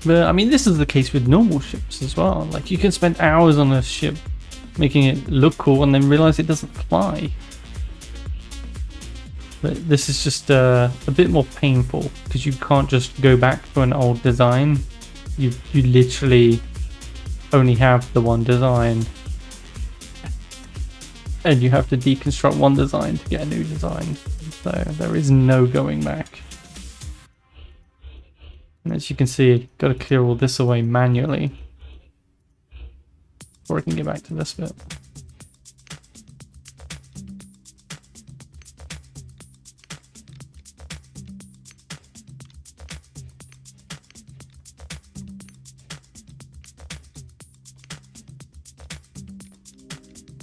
But I mean, this is the case with normal ships as well. Like, you can spend hours on a ship making it look cool and then realize it doesn't fly. But this is just a bit more painful because you can't just go back to an old design. You literally only have the one design, and you have to deconstruct one design to get a new design. So there is no going back. And as you can see, got to clear all this away manually before I can get back to this bit.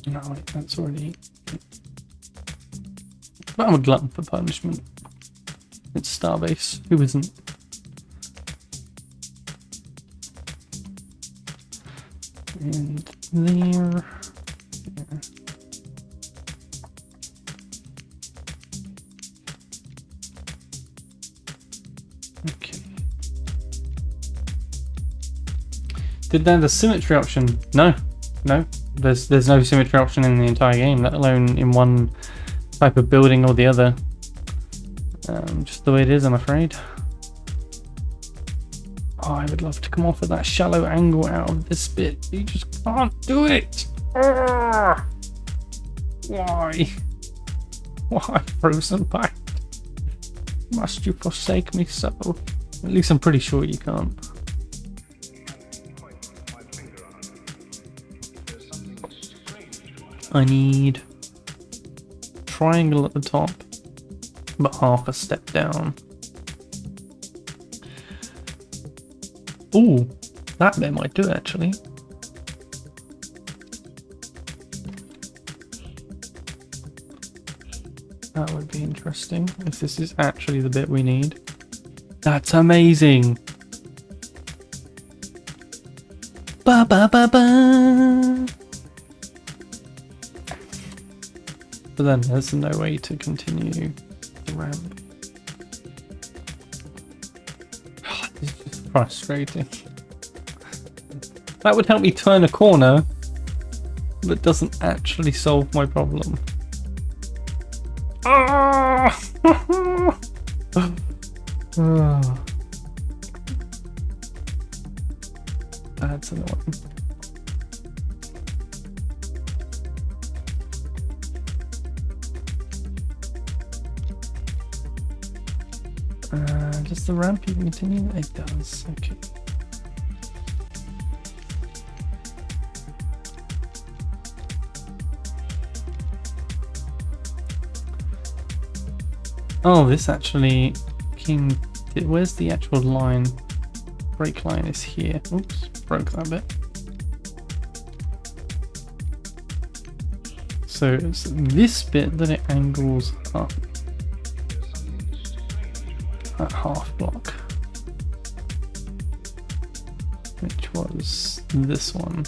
No, wait, that's already... But I'm a glutton for punishment. It's Starbase. Who isn't? And there... Yeah. Okay. Did they have the symmetry option? No. No. There's no symmetry option in the entire game, let alone in one type of building or the other. Just the way it is, I'm afraid. Oh, I would love to come off of that shallow angle out of this bit. You just can't do it. Why? Why, Frozen Pact? Must you forsake me so? At least I'm pretty sure you can't. I need triangle at the top, but half a step down. Ooh, that bit might do it actually. That would be interesting if this is actually the bit we need. That's amazing. Ba ba ba ba. But then there's no way to continue the ramp. This is just frustrating. That would help me turn a corner, but doesn't actually solve my problem. Ah! That's annoying. Does the ramp even continue? It does. Okay. Oh, this actually came. Where's the actual line? Brake line is here. Oops, broke that bit. So it's this bit that it angles up. That half block, which was this one.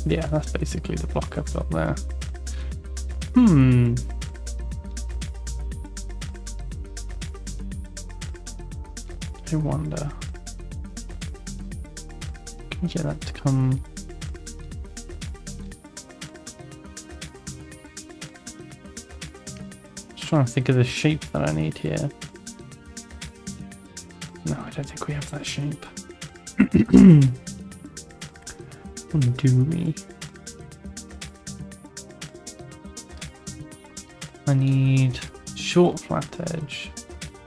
Yeah, that's basically the block I've got there. I wonder, can we get that to come? Trying to think of the shape that I need here. No, I don't think we have that shape. Or do we? I need short flat edge,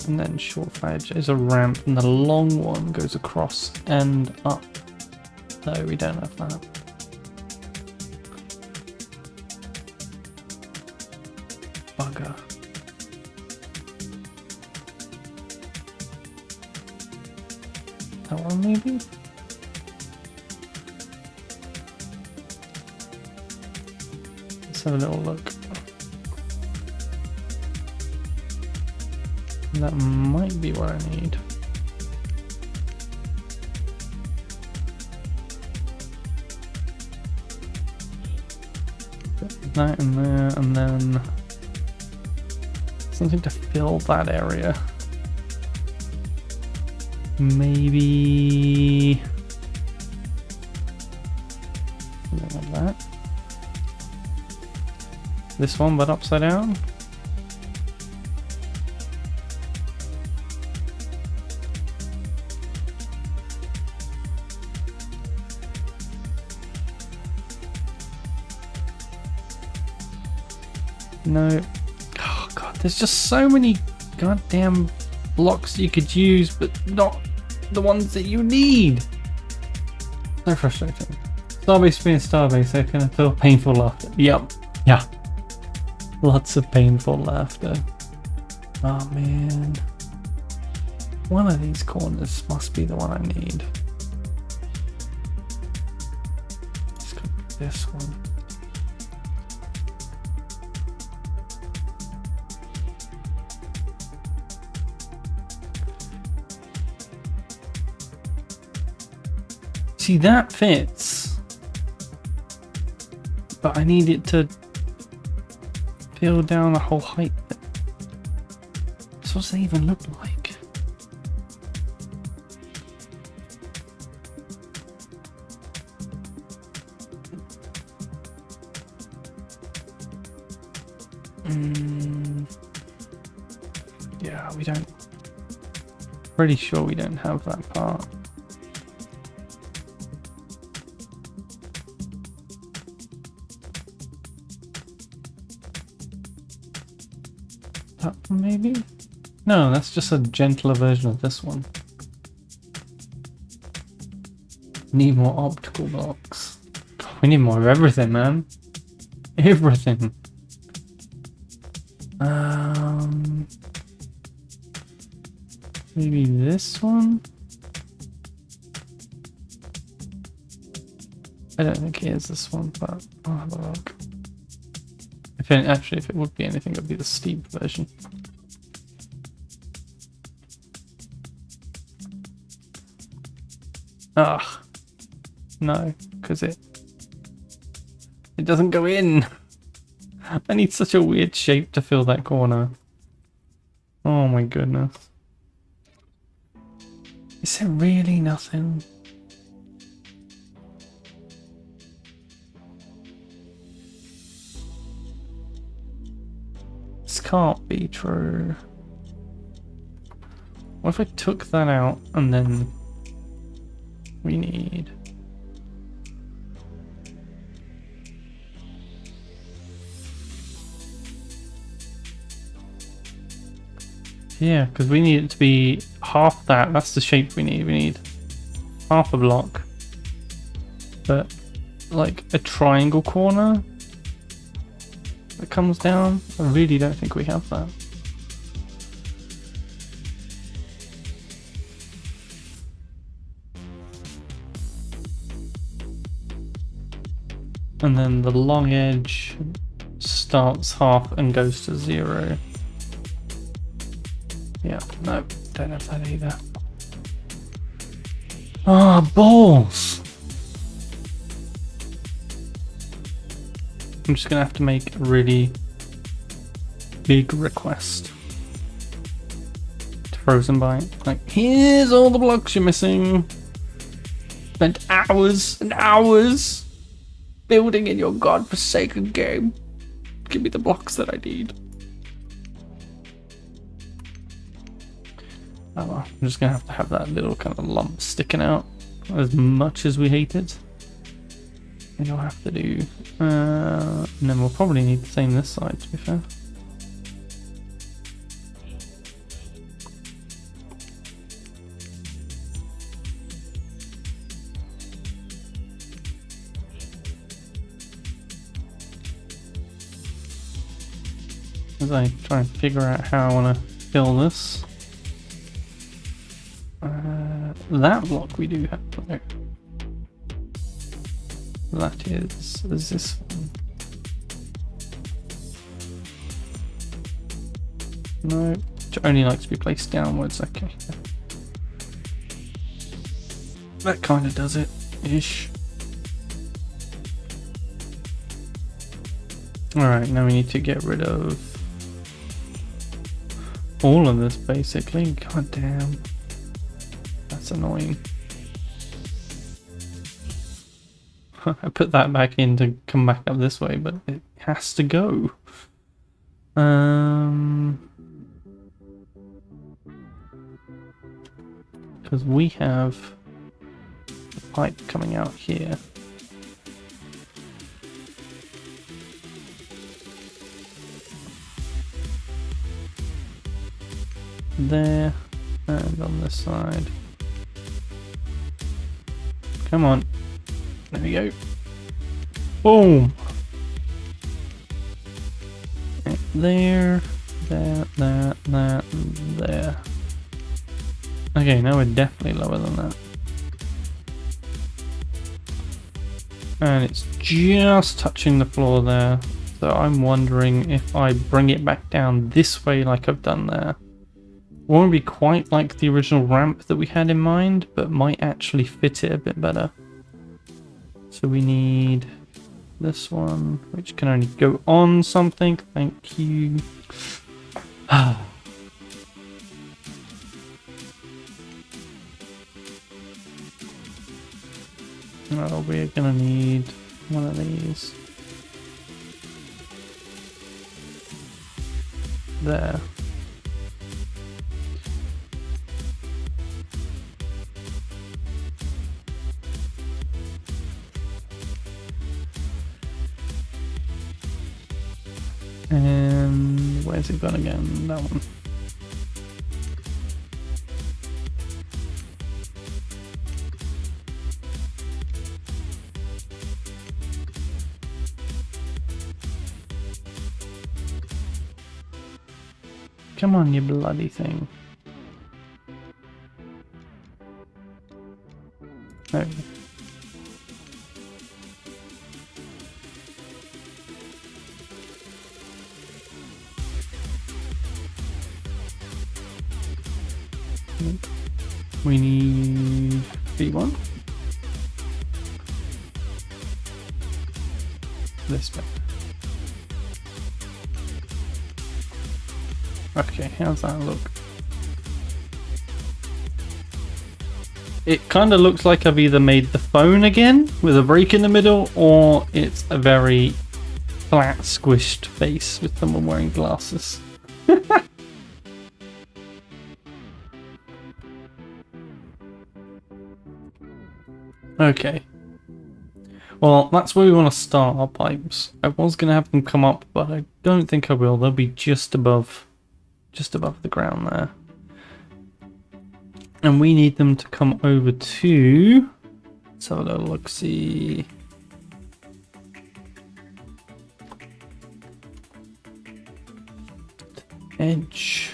and then short flat edge is a ramp, and the long one goes across and up. No, we don't have that. Bugger. That one maybe? Let's have a little look. That might be what I need. Put that in there, and then something to fill that area. Maybe something like that. This one, but upside down. No. Oh god, there's just so many goddamn blocks you could use, but not the ones that you need. So frustrating. Starbase being Starbase, I can feel painful laughter. Yep. Yeah. Lots of painful laughter. Oh man. One of these corners must be the one I need. Let's go with this one. See, that fits, but I need it to fill down the whole height. So what does it even look like? Yeah, we don't. Pretty sure we don't have that part. That one maybe? No, that's just a gentler version of this one. Need more optical blocks. We need more of everything, man. Everything. Maybe this one? I don't think it is this one, but I'll have a look. If it would be anything, it would be the steep version. Ah, no, because it doesn't go in. I need such a weird shape to fill that corner. Oh my goodness. Is there really nothing? This can't be true. What if I took that out and then we need... Yeah, because we need it to be half that. That's the shape we need. We need half a block. But like a triangle corner that comes down. I really don't think we have that. And then the long edge starts half and goes to 0. Yeah, no, don't have that either. Ah, oh, balls! I'm just gonna have to make a really big request to Frozen Byte. Like, here's all the blocks you're missing. Spent hours and hours building in your godforsaken game. Give me the blocks that I need. Oh well, I'm just gonna have that little kind of lump sticking out as much as we hate it. And you'll have to do, and then we'll probably need the same this side, to be fair. As I try and figure out how I want to fill this. That block we do have there. That is this one. No, which only likes to be placed downwards. Okay, that kind of does it, ish. All right, now we need to get rid of all of this basically. God damn. That's annoying. I put that back in to come back up this way, but it has to go. Because we have the pipe coming out here. There, and on this side. Come on. There we go. Boom! There, there. Okay, now we're definitely lower than that. And it's just touching the floor there. So I'm wondering if I bring it back down this way like I've done there. Won't be quite like the original ramp that we had in mind, but might actually fit it a bit better. So we need this one, which can only go on something. Thank you. Oh, we're gonna need one of these. There. And where's it gone again? That one. Come on, you bloody thing. We need V1. This bit. Okay, how's that look? It kind of looks like I've either made the phone again with a break in the middle, or it's a very flat, squished face with someone wearing glasses. Okay. Well, that's where we want to start our pipes. I was going to have them come up, but I don't think I will. They'll be just above the ground there. And we need them to come over to... Let's have a little look-see. Edge.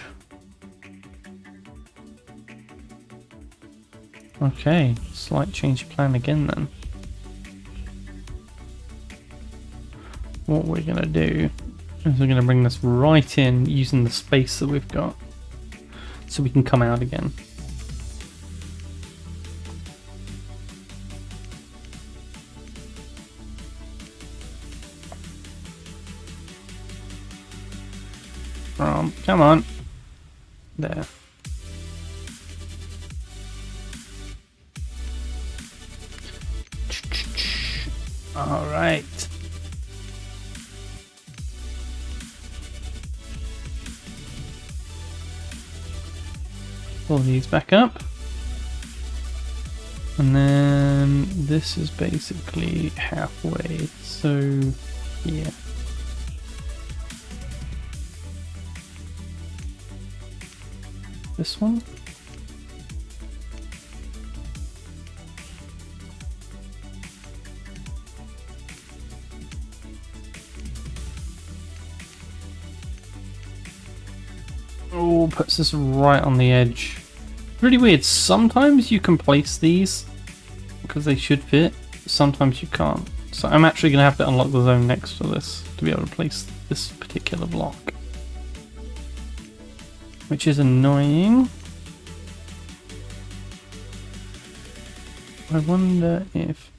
Okay, slight change of plan again then. What we're going to do is we're going to bring this right in using the space that we've got so we can come out again. Come on. There. All right. Pull these back up. And then this is basically halfway. So, yeah. This one. Oh, puts this right on the edge. Really weird. Sometimes you can place these because they should fit. Sometimes you can't. So I'm actually going to have to unlock the zone next to this to be able to place this particular block. Which is annoying. I wonder if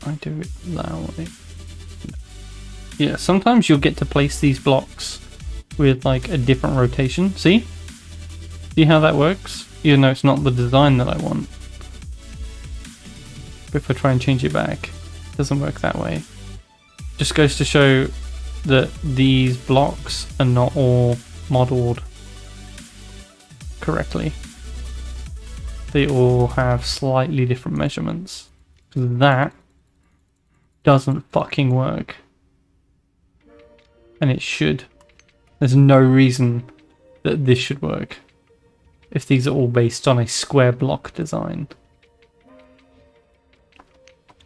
I do it that way. Yeah, sometimes you'll get to place these blocks with like a different rotation. See? See how that works? Even though it's not the design that I want. But if I try and change it back, it doesn't work that way. Just goes to show that these blocks are not all modeled correctly. They all have slightly different measurements. That doesn't fucking work. And it should. There's no reason that this should work if these are all based on a square block design.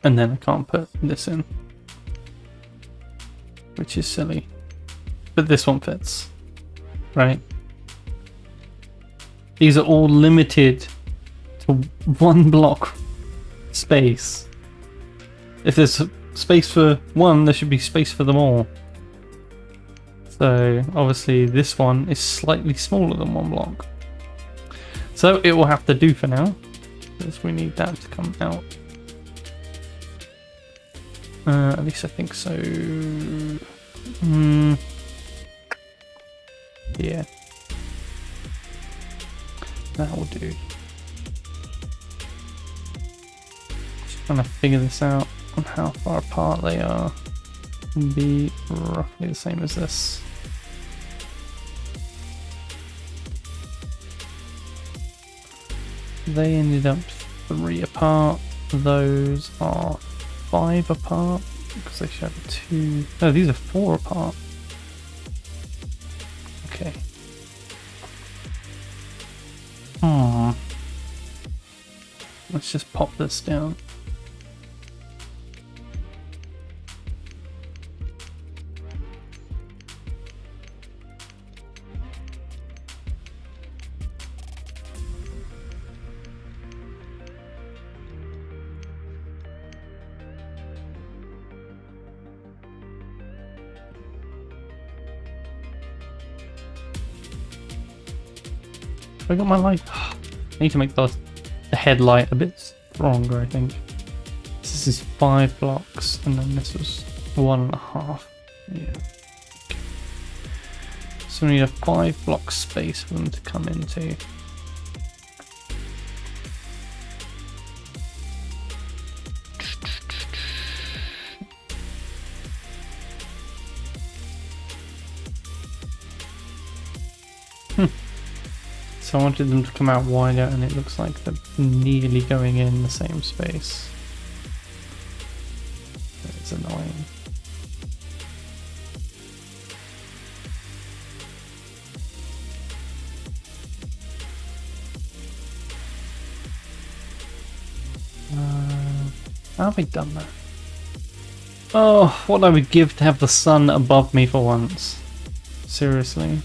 And then I can't put this in, which is silly. But this one fits, right? These are all limited to one block space. If there's space for one, there should be space for them all. So obviously this one is slightly smaller than one block. So it will have to do for now, because we need that to come out. At least I think so. Yeah. That will do. Just trying to figure this out on how far apart they are. It'll be roughly the same as this. They ended up 3 apart. Those are 5 apart because they should have 2. No, these are 4 apart. Okay. Let's just pop this down. I got my light. I need to make those the headlight a bit stronger, I think. This is 5 blocks, and then this was 1.5. Yeah. So we need a 5 block space for them to come into. So I wanted them to come out wider, and it looks like they're nearly going in the same space. It's annoying. How have I done that? Oh, what I would give to have the sun above me for once. Seriously.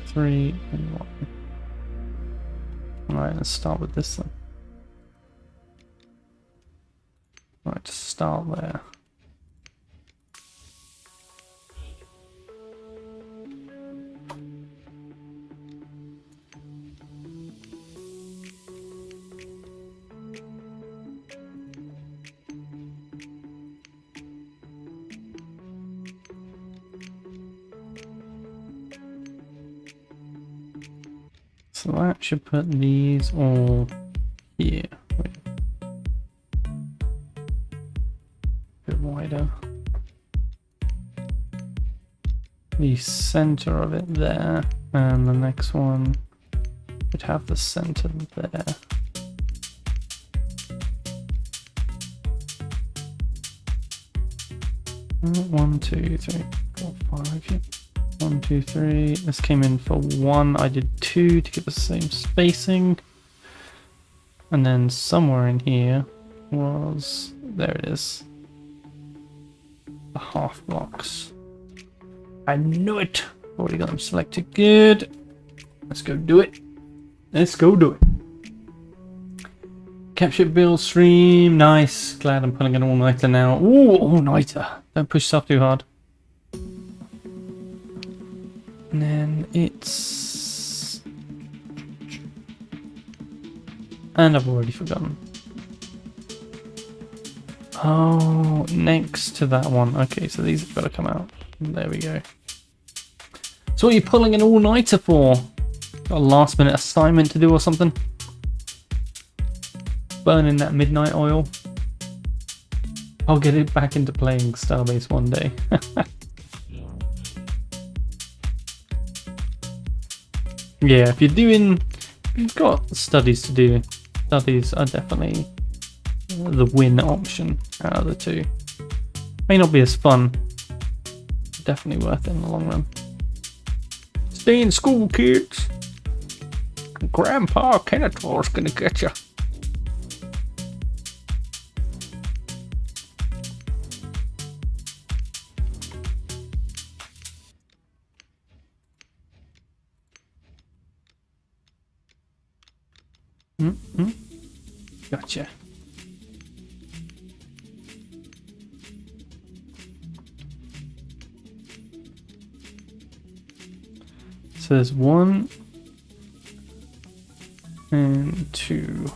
3 and 1. Alright, let's start with this then. Right, just start there. So that should put these all here. Wait. A bit wider. The center of it there, and the next one would have the center there. One, 2, 3, 4, 5. Yep. 1, 2, 3. This came in for 1. I did 2 to get the same spacing. And then somewhere in here was... there it is. The half blocks. I knew it! Already got them selected. Good. Let's go do it. Let's go do it. Capture build stream. Nice. Glad I'm pulling an all-nighter now. Ooh, all-nighter. Don't push yourself too hard. And then it's... and I've already forgotten. Oh, next to that one. Okay, so these have got to come out. There we go. So what are you pulling an all-nighter for? Got a last-minute assignment to do or something? Burning that midnight oil. I'll get it back into playing Starbase one day. Yeah, if you've got studies to do, studies are definitely the win option out of the two. May not be as fun, but definitely worth it in the long run. Stay in school, kids. Grandpa Kenetor's gonna get you. Gotcha. So there's 1 and 2.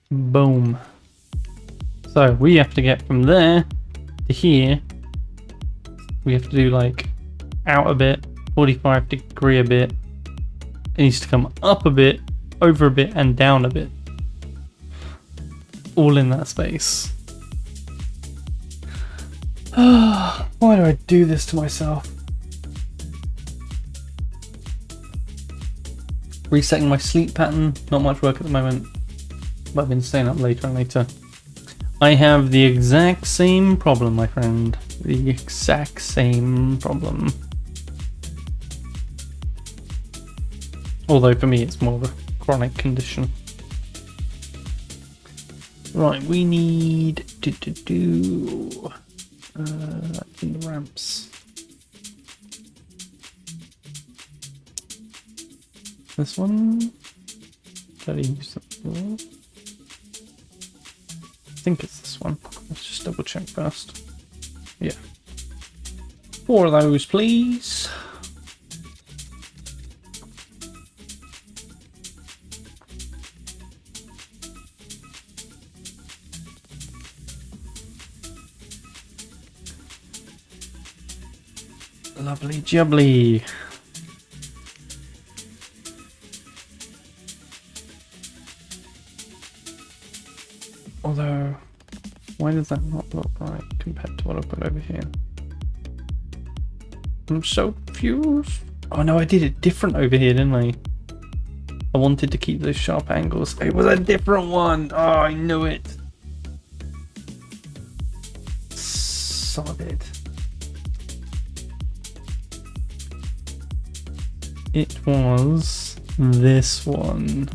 Boom. So we have to get from there to here. We have to do like out a bit, 45-degree a bit. It needs to come up a bit, over a bit, and down a bit. All in that space. Why do I do this to myself? Resetting my sleep pattern. Not much work at the moment, but I've been staying up later and later. I have the exact same problem, my friend. The exact same problem. Although for me it's more of a chronic condition. Right, we need to do in the ramps. This one. Gotta use that. think it's this one. Let's just double check first. Yeah. 4 of those, please. Lovely jubbly. Although, why does that not look right compared to what I put over here? I'm so confused. Oh no, I did it different over here, didn't I? I wanted to keep those sharp angles. It was a different one. Oh, I knew it. Solid. It was this one.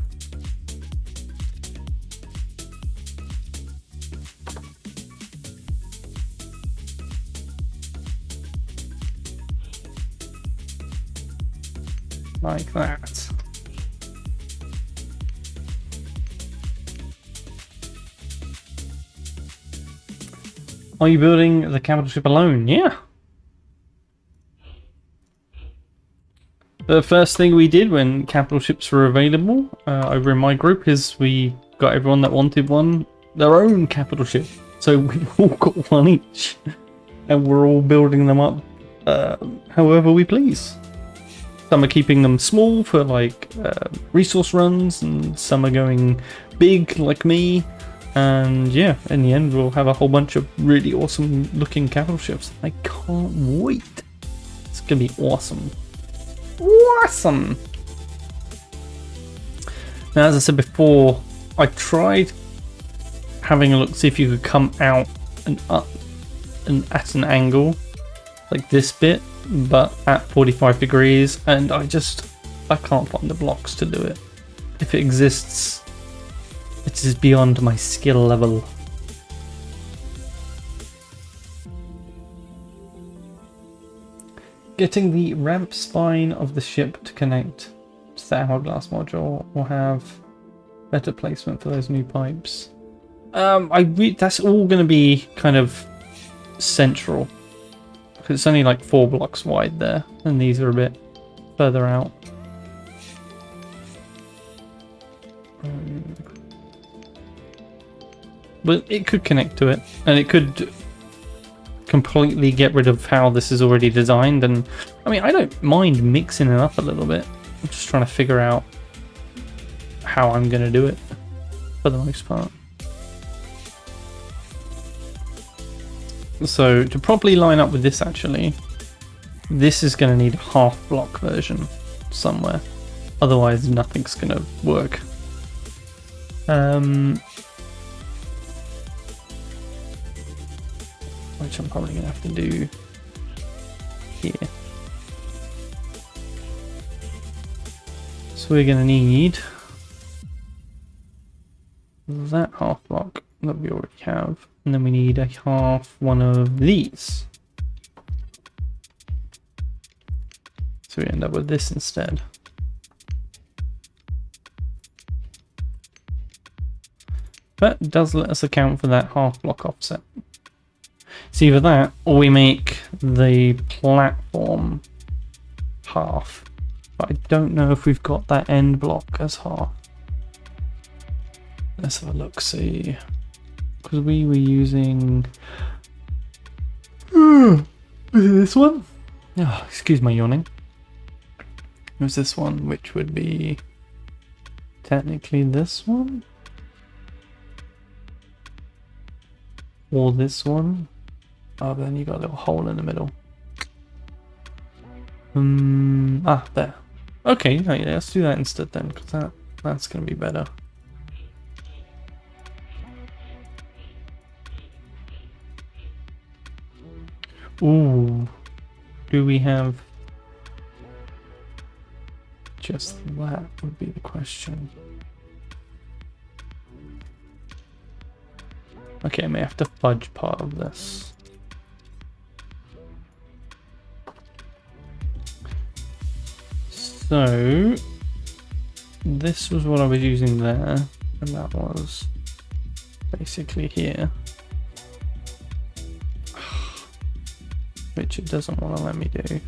Like that. Are you building the capital ship alone? Yeah. The first thing we did when capital ships were available over in my group is we got everyone that wanted one their own capital ship. So we all got one each. And we're all building them up however we please. Some are keeping them small for like resource runs, and some are going big like me. And yeah, in the end we'll have a whole bunch of really awesome looking capital ships. I can't wait. It's gonna be awesome. Awesome! Now, as I said before, I tried having a look to see if you could come out and up and at an angle like this bit, but at 45 degrees, and I can't find the blocks to do it. If it exists, it is beyond my skill level. Getting the ramp spine of the ship to connect to the hourglass module will have better placement for those new pipes. That's all going to be kind of central, because it's only like 4 blocks wide there, and these are a bit further out. But it could connect to it, and it could completely get rid of how this is already designed. And I mean, I don't mind mixing it up a little bit. I'm just trying to figure out how I'm going to do it for the most part. So to properly line up with this, actually, this is going to need a half block version somewhere. Otherwise, nothing's going to work. Which I'm probably going to have to do here. So we're going to need that half block that we already have, and then we need a half one of these. So we end up with this instead. That does let us account for that half block offset. It's either that, or we make the platform half. But I don't know if we've got that end block as half. Let's have a look, see. Because we were using... Was it this one? Oh, excuse my yawning. It was this one, which would be technically this one? Or this one? Oh, but then you got a little hole in the middle. There. Okay, yeah, let's do that instead then, because that's going to be better. Ooh, do we have just that would be the question. Okay, I may have to fudge part of this. So, this was what I was using there, and that was basically here. Which it doesn't want to let me do.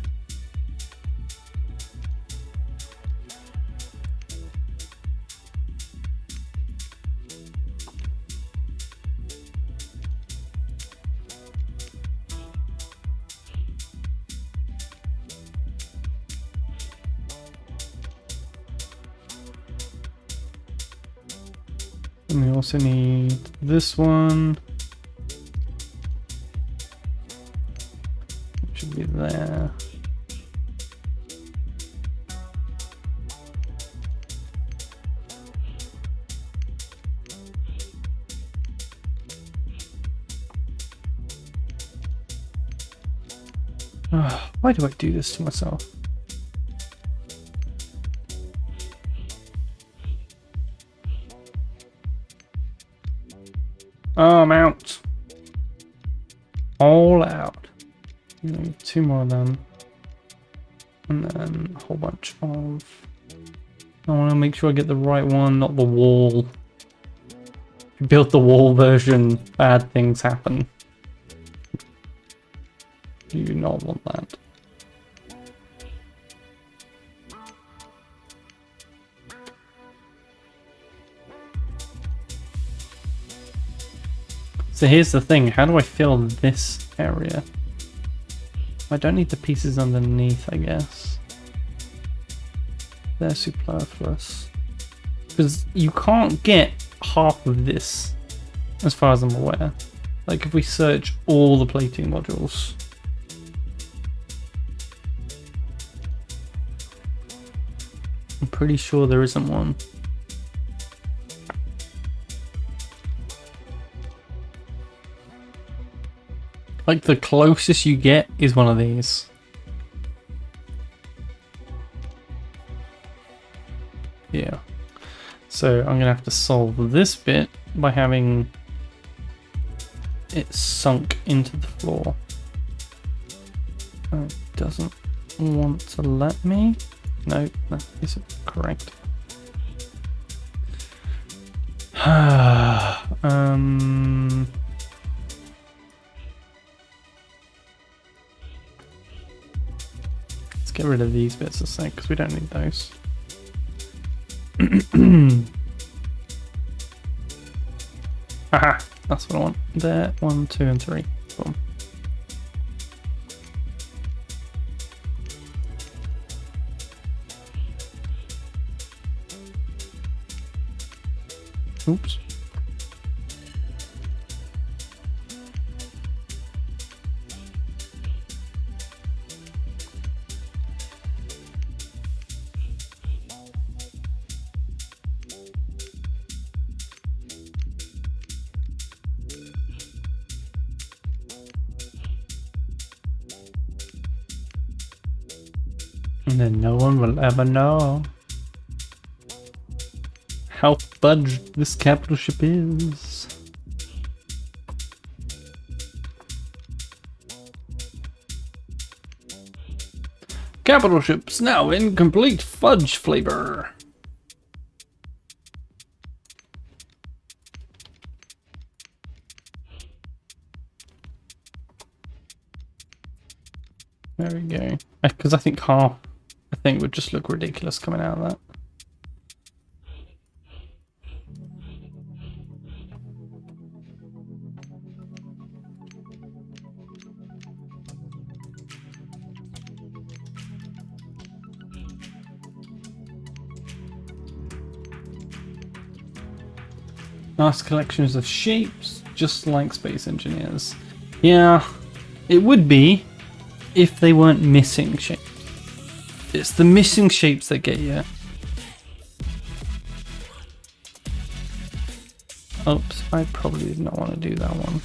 And we also need this one. It should be there. Why do I do this to myself? Oh, I'm out. All out. Need 2 more of them. And then a whole bunch of... I want to make sure I get the right one, not the wall. If you build the wall version, bad things happen. You do not want that. So here's the thing, how do I fill this area? I don't need the pieces underneath, I guess. They're superfluous. Because you can't get half of this, as far as I'm aware. Like if we search all the plating modules. I'm pretty sure there isn't one. Like the closest you get is one of these. Yeah. So I'm gonna have to solve this bit by having it sunk into the floor. Oh, it doesn't want to let me. No, that isn't correct. Let's get rid of these bits of sake because we don't need those. Aha, that's what I want. There, 1, 2, and 3. Boom. Oops. And then no one will ever know how fudged this capital ship is. Capital ships now in complete fudge flavor. There we go. Because I think half the thing would just look ridiculous coming out of that. Nice collections of shapes, just like Space Engineers. Yeah, it would be if they weren't missing shapes. It's the missing shapes that get you. Oops, I probably did not want to do that one.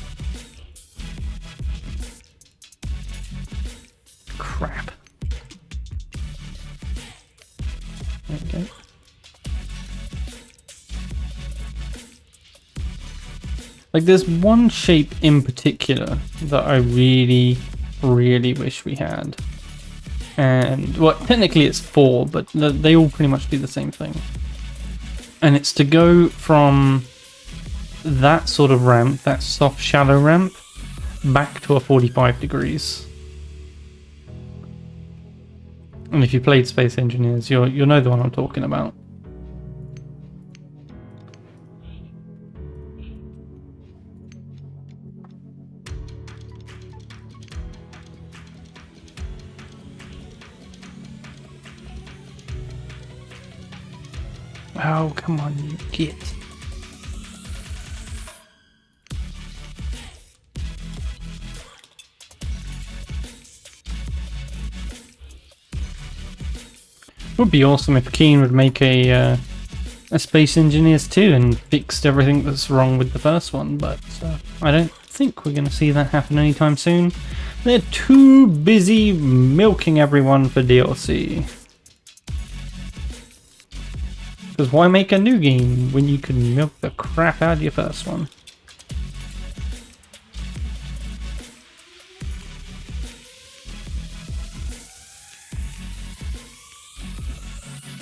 Crap. There we go. Like there's one shape in particular that I really wish we had. And, well, technically it's 4, but they all pretty much do the same thing. And it's to go from that sort of ramp, that soft shadow ramp, back to a 45 degrees. And if you played Space Engineers, you'll know the one I'm talking about. Oh, come on, you git. It would be awesome if Keen would make a Space Engineers 2 and fixed everything that's wrong with the first one, but I don't think we're going to see that happen anytime soon. They're too busy milking everyone for DLC. Because why make a new game when you can milk the crap out of your first one?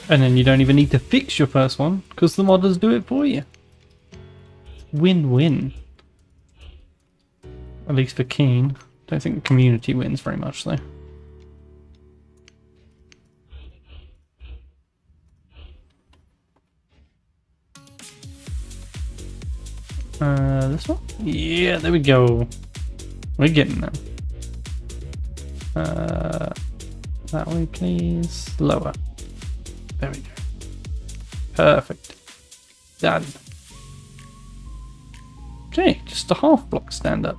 And then you don't even need to fix your first one, because the modders do it for you. Win-win. At least for Keen. Don't think the community wins very much though. This one? Yeah, there we go. We're getting there. That way, please. Lower. There we go. Perfect. Done. Okay, just a half block stand up.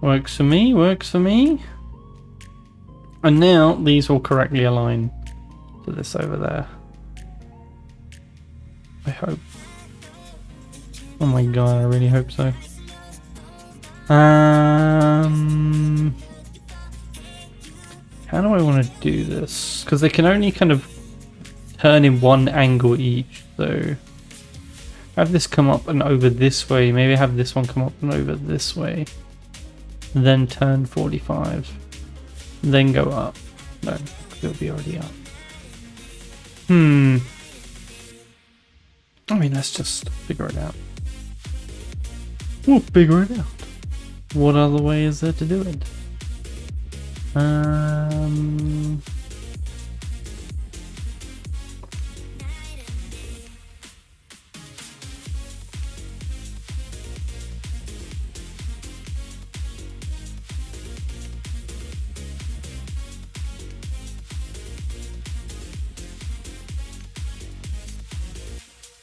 Works for me, works for me. And now these will correctly align to this over there. I hope. Oh my god, I really hope so. How do I want to do this? Because they can only kind of turn in one angle each, so have this come up and over this way, maybe have this one come up and over this way, then turn 45, then go up. No, it'll be already up. I mean, let's just figure it out. We'll figure it out. What other way is there to do it?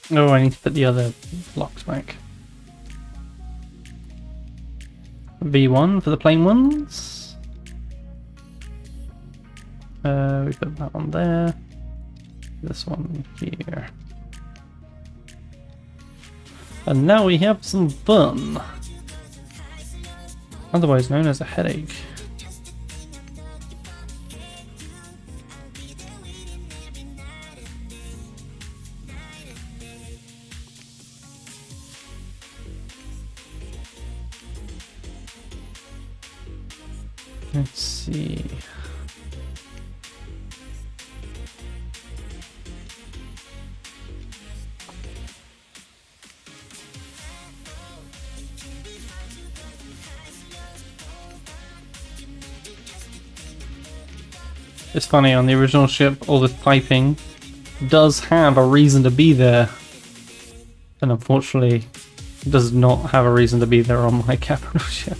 Oh, I need to put the other blocks back. V1 for the plain ones. We put that one there. This one here. And now we have some fun. Otherwise known as a headache. Let's see. It's funny, on the original ship, all this piping does have a reason to be there. And unfortunately, does not have a reason to be there on my capital ship.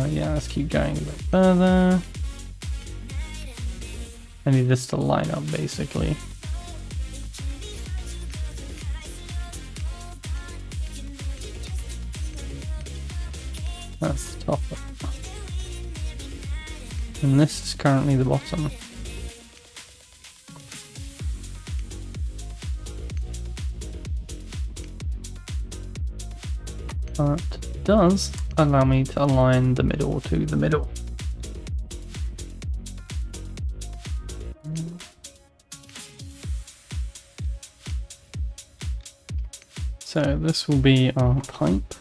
Yeah, let's keep going a bit further. I need this to line up, basically. That's the top. And this is currently the bottom. That does allow me to align the middle to the middle. So this will be our pipe.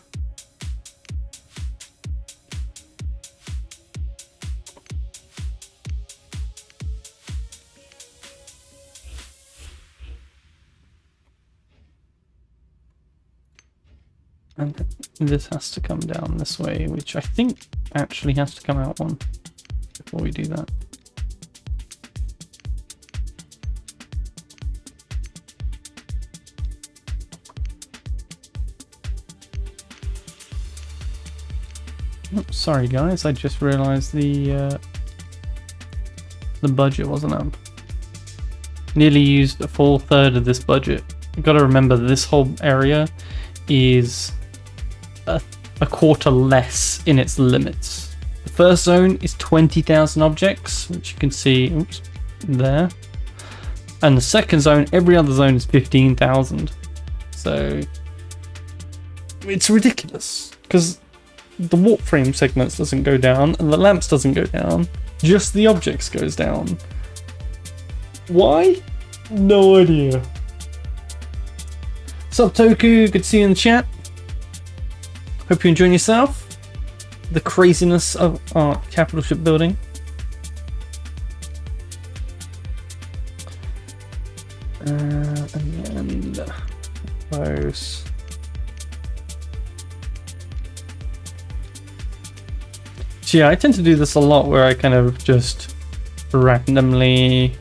And this has to come down this way, which I think actually has to come out one before we do that. Oops, sorry guys, I just realized the budget wasn't up. Nearly used a full third of this budget. You've got to remember this whole area is a quarter less in its limits. The first zone is 20,000 objects, which you can see, oops, there. And the second zone, every other zone is 15,000. So it's ridiculous because the warp frame segments doesn't go down and the lamps doesn't go down, just the objects goes down. Why? No idea. Sup Toku, good to see you in the chat. Hope you're enjoying yourself. The craziness of our capital ship building. And then close. So yeah, I tend to do this a lot where I kind of just randomly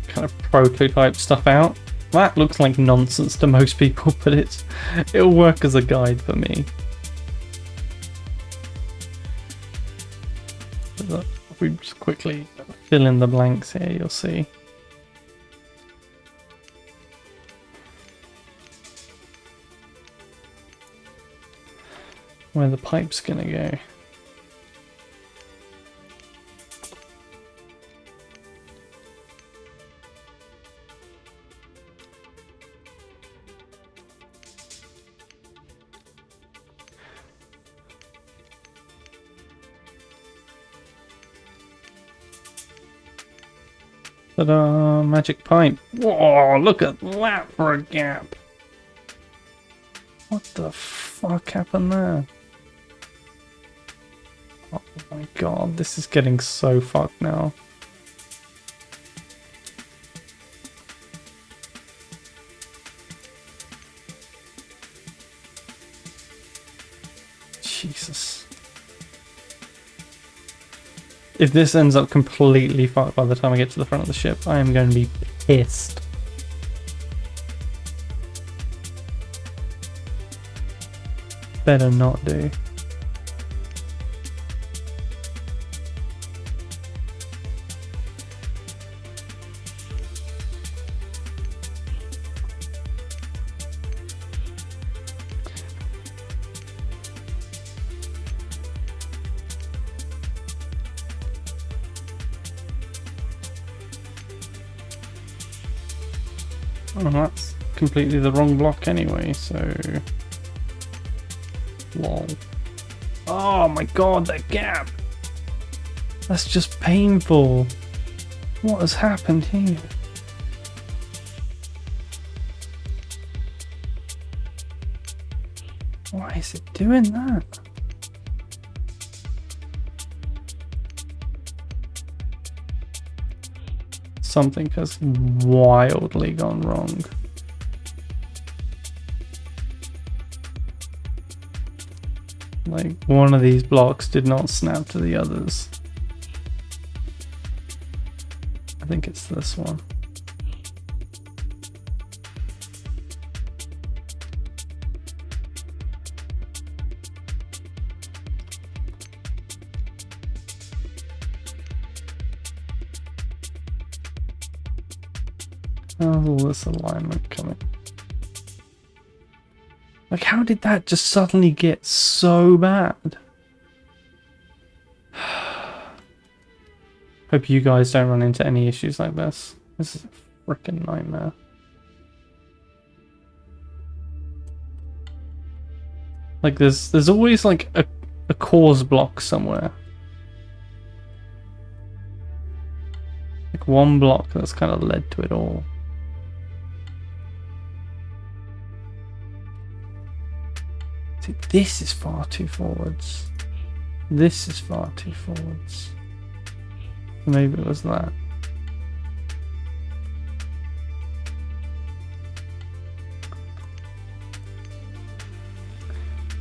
kind of prototype stuff out. That looks like nonsense to most people, but it'll work as a guide for me. If we just quickly fill in the blanks here, you'll see. Where the pipe's gonna go. Ta-da! Magic pipe. Whoa, look at that for a gap. What the fuck happened there? Oh my god, this is getting so fucked now. Jesus. If this ends up completely fucked by the time I get to the front of the ship, I am going to be pissed. Better not do. Oh, that's completely the wrong block anyway, so... Lol. Oh my god, that gap! That's just painful. What has happened here? Why is it doing that? Something has wildly gone wrong. Like, one of these blocks did not snap to the others. I think it's this one. How's all this alignment coming? Like, how did that just suddenly get so bad? Hope you guys don't run into any issues like this. This is a freaking nightmare. Like, there's always like a cause block somewhere. Like one block that's kind of led to it all. This is far too forwards. This is far too forwards. Maybe it was that.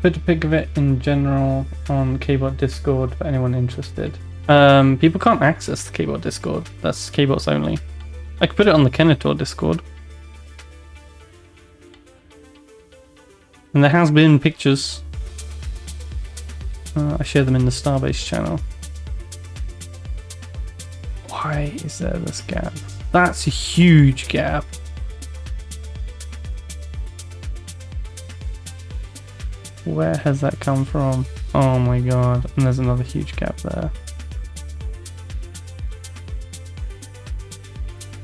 put a pic of it in general on Kbot Discord for anyone interested. People can't access the Kbot Discord. That's Kbots only. I could put it on the Kenetor Discord. And there has been pictures. I share them in the Starbase channel. Why is there this gap? That's a huge gap. Where has that come from? Oh my god, and there's another huge gap there.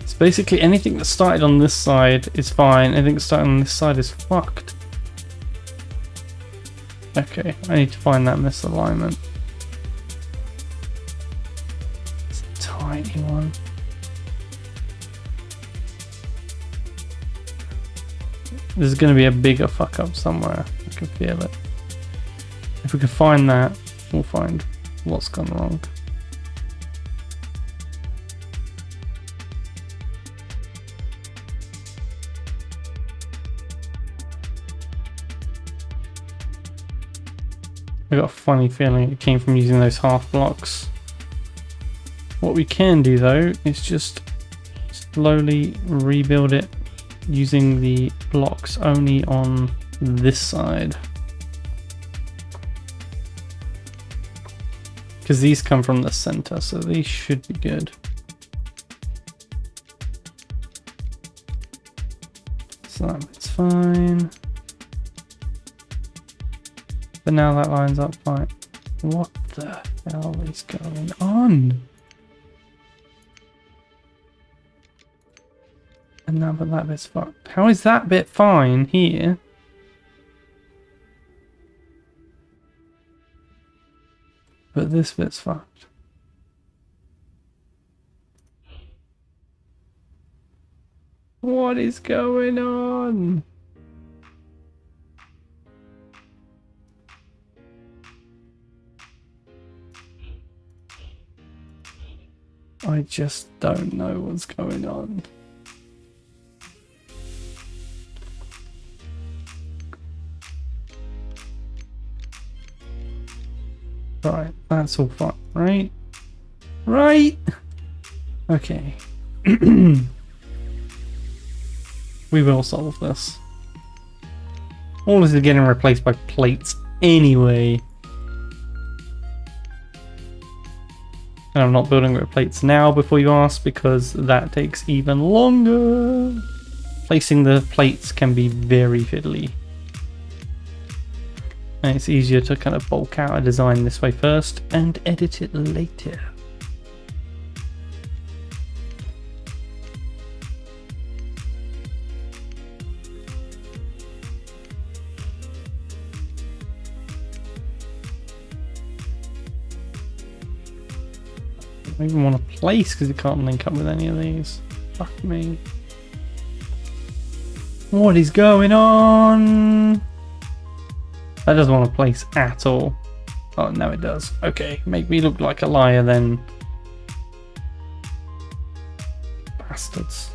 So basically anything that started on this side is fine, anything that started on this side is fucked. Okay, I need to find that misalignment. It's a tiny one. There's going to be a bigger fuck up somewhere. I can feel it. If we can find that, we'll find what's gone wrong. I got a funny feeling it came from using those half blocks. What we can do though is just slowly rebuild it using the blocks only on this side, because these come from the center, so these should be good. So that's fine, but now that lines up fine. What the hell is going on? And now that bit's fucked. How is that bit fine here? But this bit's fucked. What is going on? I just don't know what's going on. Right, that's all fine, right? Right? Okay. We will solve this. All this is getting replaced by plates anyway. And I'm not building with plates now before you ask, because that takes even longer. Placing the plates can be very fiddly. And it's easier to kind of bulk out a design this way first and edit it later. I don't even want to place because it can't link up with any of these. Fuck me. What is going on? That doesn't want to place at all. Oh, no it does. Okay, make me look like a liar then. Bastards.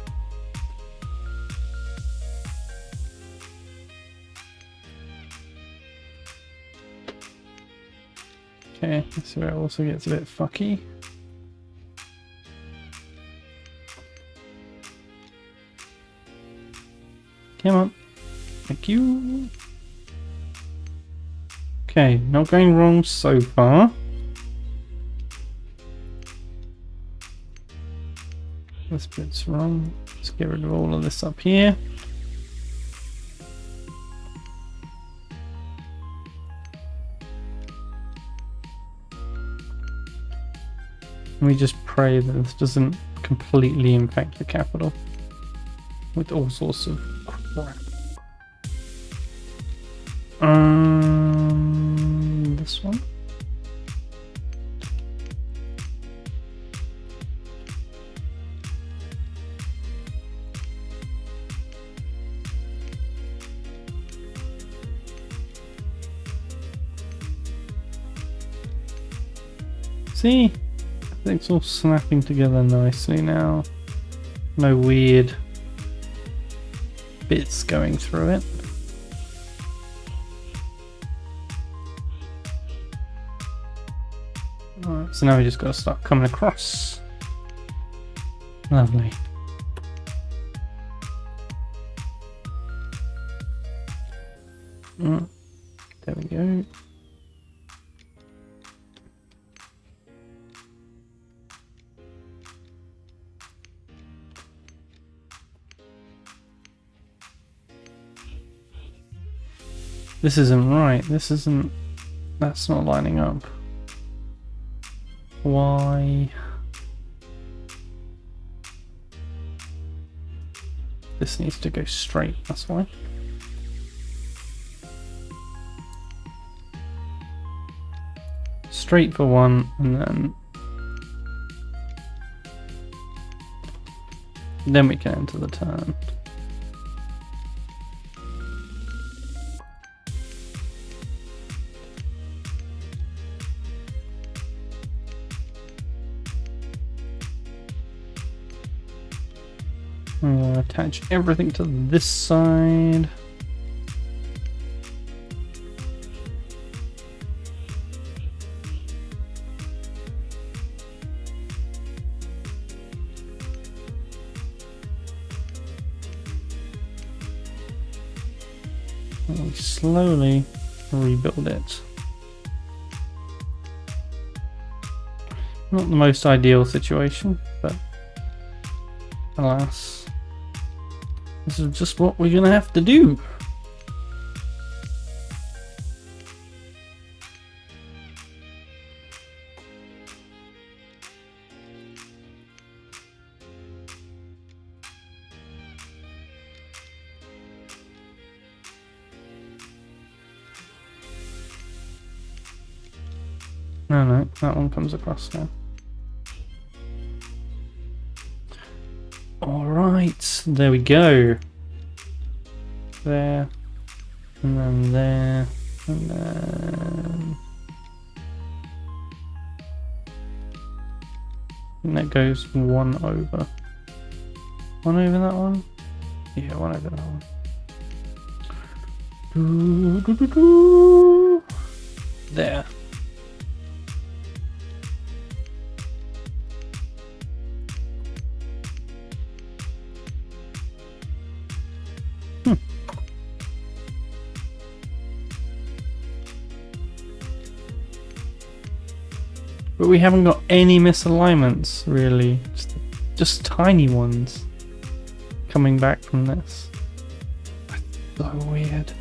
Okay, this is where it also gets a bit fucky. Come on. Thank you. Okay, not going wrong so far. This bit's wrong. Let's get rid of all of this up here. And we just pray that this doesn't completely infect the capital with all sorts of crap. This one. See? It's all snapping together nicely now. No weird bits going through it. So now we just got to start coming across. Lovely. There we go. This isn't right. This isn't... That's not lining up. Why? This needs to go straight, that's why. Straight for one, and then we can enter the turn. I'm going to attach everything to this side. And slowly rebuild it. Not the most ideal situation, but alas, this is just what we're gonna have to do. No, that one comes across now. Alright, there we go. There, and then there, and then... And that goes one over. One over that one? Yeah, one over that one. There. But we haven't got any misalignments, really. Just tiny ones coming back from this. That's so weird.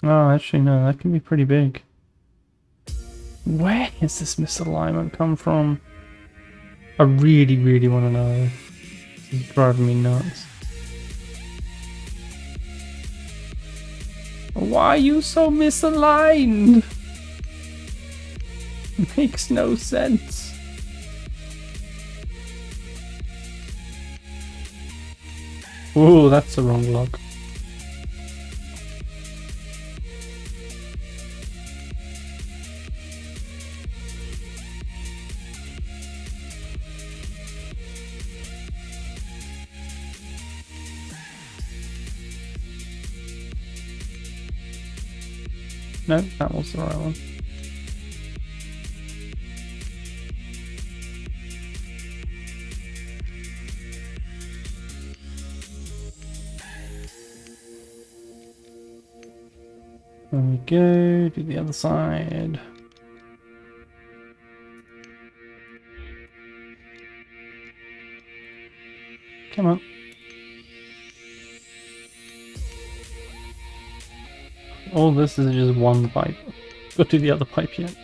Oh, actually, no, that can be pretty big. Where has this misalignment come from? I really, really want to know. This is driving me nuts. Why are you so misaligned? Makes no sense. Oh, that's the wrong log. No, that was the right one. There we go, do the other side. Come on. All this is just one pipe. Go to the other pipe yet.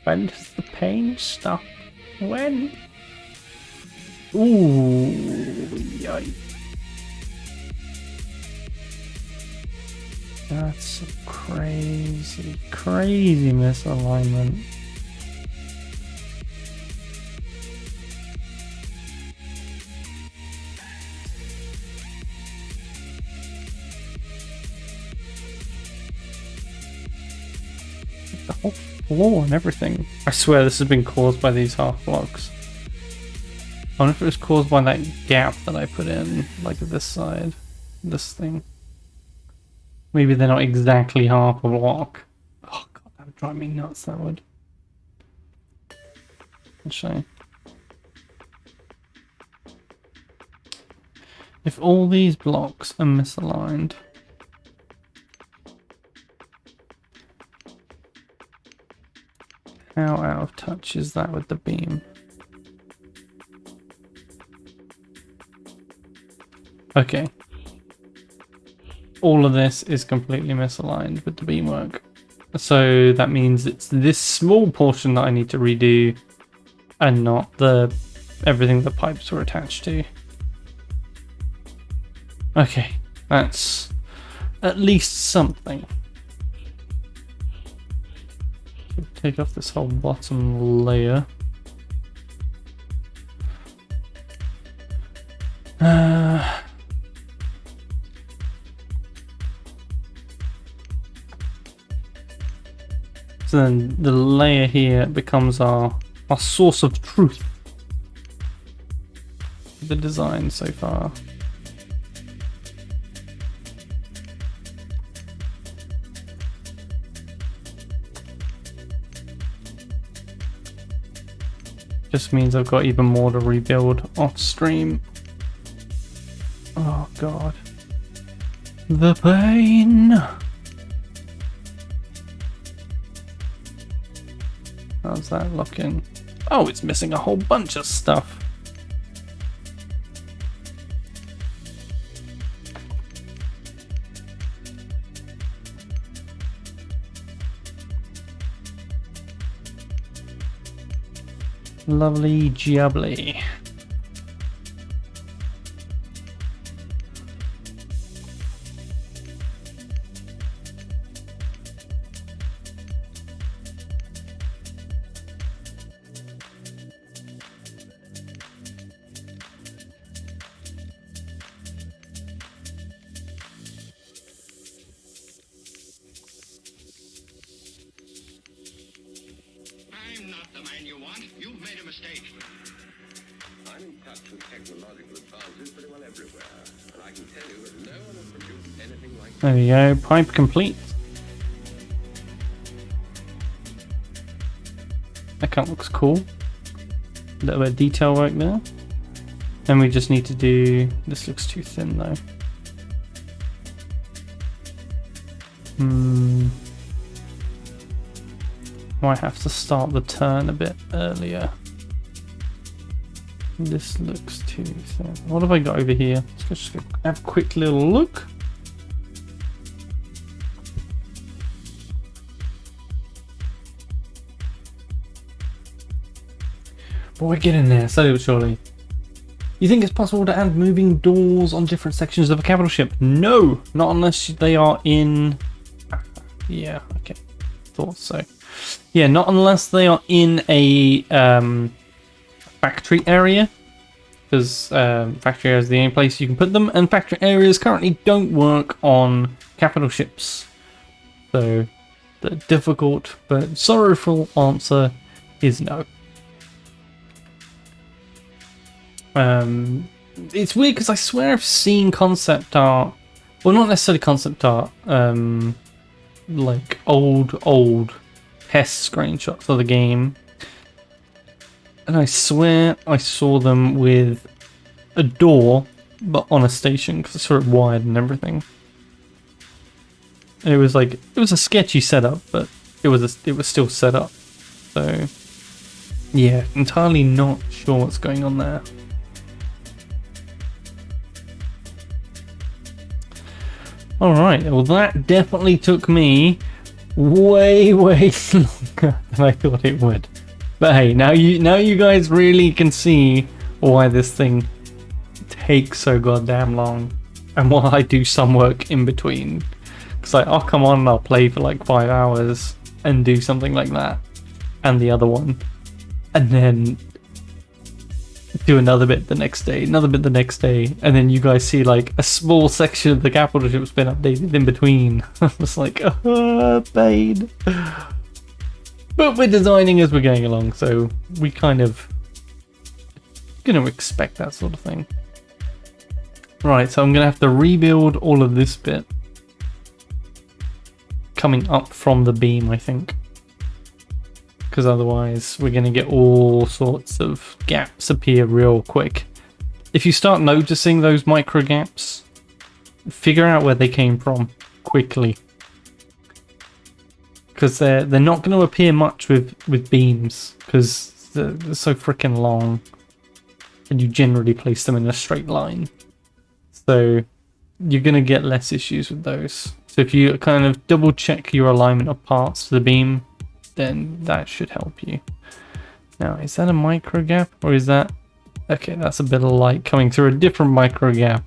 When does the pain stop? When? Ooh, yikes. That's a crazy, crazy misalignment. The whole floor and everything. I swear this has been caused by these half blocks. I wonder if it was caused by that gap that I put in, like this side, this thing. Maybe they're not exactly half a block. Oh god, that would drive me nuts, that would. Actually. If all these blocks are misaligned, how out of touch is that with the beam? Okay. All of this is completely misaligned with the beamwork. So that means it's this small portion that I need to redo and not the everything the pipes were attached to. Okay, that's at least something. Take off this whole bottom layer. So then the layer here becomes our source of truth. The design so far. Just means I've got even more to rebuild off stream. Oh god. The pain! How's that looking? Oh, it's missing a whole bunch of stuff. Lovely jubbly. I'm not the man you want. You've made a mistake. I'm in touch with technological advances pretty well everywhere, and I can tell you that no one has produced anything like There we go, pipe complete. That kind of looks cool. A little bit of detail work there. And we just need to do, this looks too thin though. Might have to start the turn a bit earlier. This looks too thin. What have I got over here? Let's just have a quick little look. But we're getting there, slowly but surely. You think it's possible to add moving doors on different sections of a capital ship? No, not unless they are in... Yeah, okay. Thought so. Yeah, not unless they are in a factory area, because factory area is the only place you can put them, and factory areas currently don't work on capital ships. So the difficult but sorrowful answer is no. It's weird because I swear I've seen concept art, well, not necessarily concept art, like old test screenshots of the game, and I swear I saw them with a door but on a station because I saw it wired and everything. And it was like, it was a sketchy setup, but it was still set up. So yeah, entirely not sure what's going on there. Alright, well that definitely took me way longer than I thought it would. But hey, now you guys really can see why this thing takes so goddamn long, and why I do some work in between. Because like, I'll come on and I'll play for like 5 hours and do something like that, and the other one, and then do another bit the next day, another bit the next day, and then you guys see like a small section of the capital ship's been updated in between. I was like, pain. But we're designing as we're going along, so we kind of gonna expect that sort of thing. Right, so I'm gonna have to rebuild all of this bit coming up from the beam, I think, because otherwise we're gonna get all sorts of gaps appear real quick. If you start noticing those micro gaps, figure out where they came from quickly, because they're not going to appear much with beams, because they're so freaking long and you generally place them in a straight line, so you're going to get less issues with those. So if you kind of double check your alignment of parts to the beam, then that should help you. Now, is that a micro gap, or is that... Okay, that's a bit of light coming through a different micro gap.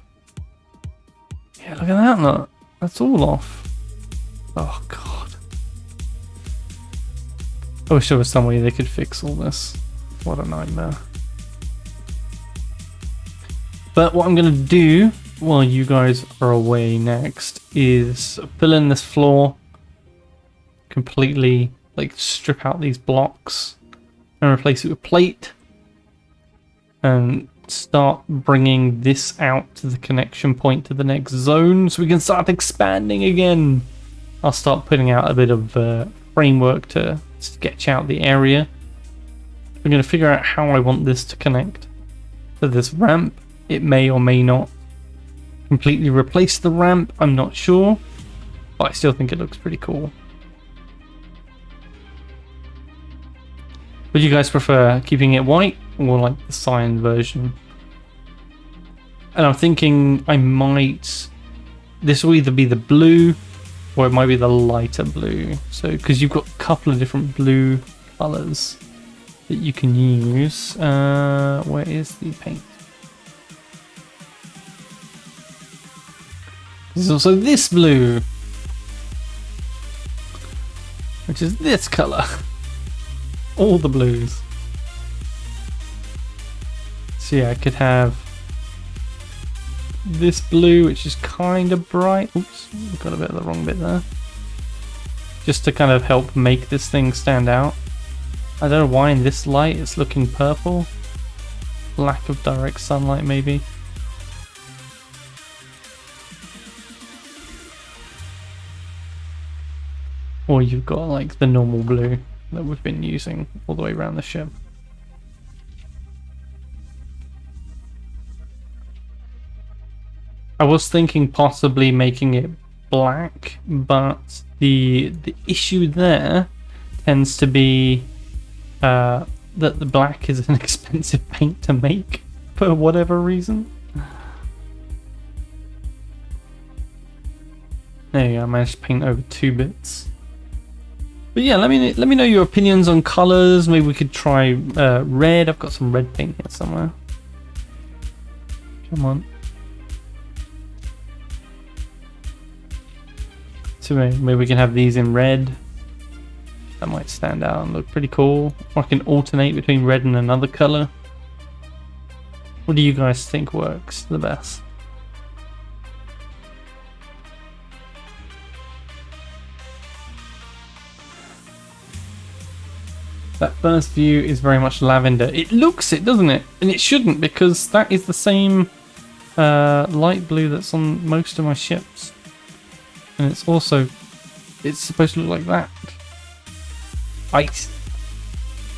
Yeah, look at that nut. That's all off. Oh god. I wish there was some way they could fix all this. What a nightmare. But what I'm gonna do while you guys are away next is fill in this floor completely, like strip out these blocks and replace it with plate, and start bringing this out to the connection point to the next zone so we can start expanding again. I'll start putting out a bit of framework to sketch out the area. I'm going to figure out how I want this to connect to this ramp. It may or may not completely replace the ramp, I'm not sure, but I still think it looks pretty cool. Would you guys prefer keeping it white or like the cyan version? And I'm thinking I might... This will either be the blue or it might be the lighter blue. So, because you've got a couple of different blue colors that you can use. Where is the paint? There's also this blue, which is this color. All the blues. So yeah, I could have this blue, which is kind of bright. Oops, got a bit of the wrong bit there. Just to kind of help make this thing stand out. I don't know why in this light it's looking purple. Lack of direct sunlight, maybe. Or you've got like the normal blue that we've been using all the way around the ship. I was thinking possibly making it black, but the issue there tends to be that the black is an expensive paint to make for whatever reason. There you go, I managed to paint over 2 bits. But yeah, let me know your opinions on colors. Maybe we could try red. I've got some red paint here somewhere. Come on. So maybe we can have these in red. That might stand out and look pretty cool. Or I can alternate between red and another color. What do you guys think works the best? That first view is very much lavender. It looks it, doesn't it? And it shouldn't, because that is the same light blue that's on most of my ships. And it's also, it's supposed to look like that.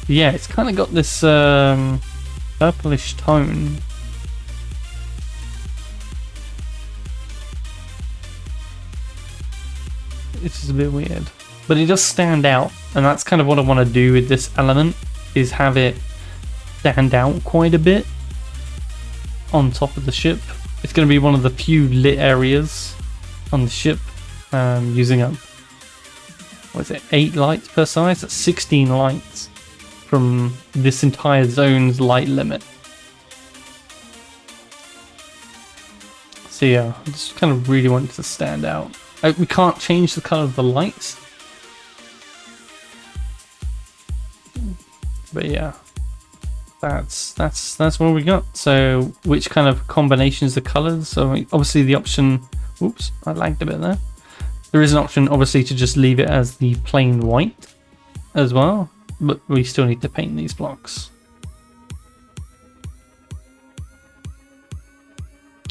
Yeah, it's kind of got this purplish tone. It's just a bit weird. But it does stand out, and that's kind of what I want to do with this element, is have it stand out quite a bit on top of the ship. It's going to be one of the few lit areas on the ship, using up, what is it, 8 lights per size? That's 16 lights from this entire zone's light limit. So yeah, I just kind of really want it to stand out. We can't change the color of the lights. But yeah, that's what we got. So which kind of combinations of colors? So obviously the option, oops, I lagged a bit there. There is an option obviously to just leave it as the plain white, as well, but we still need to paint these blocks.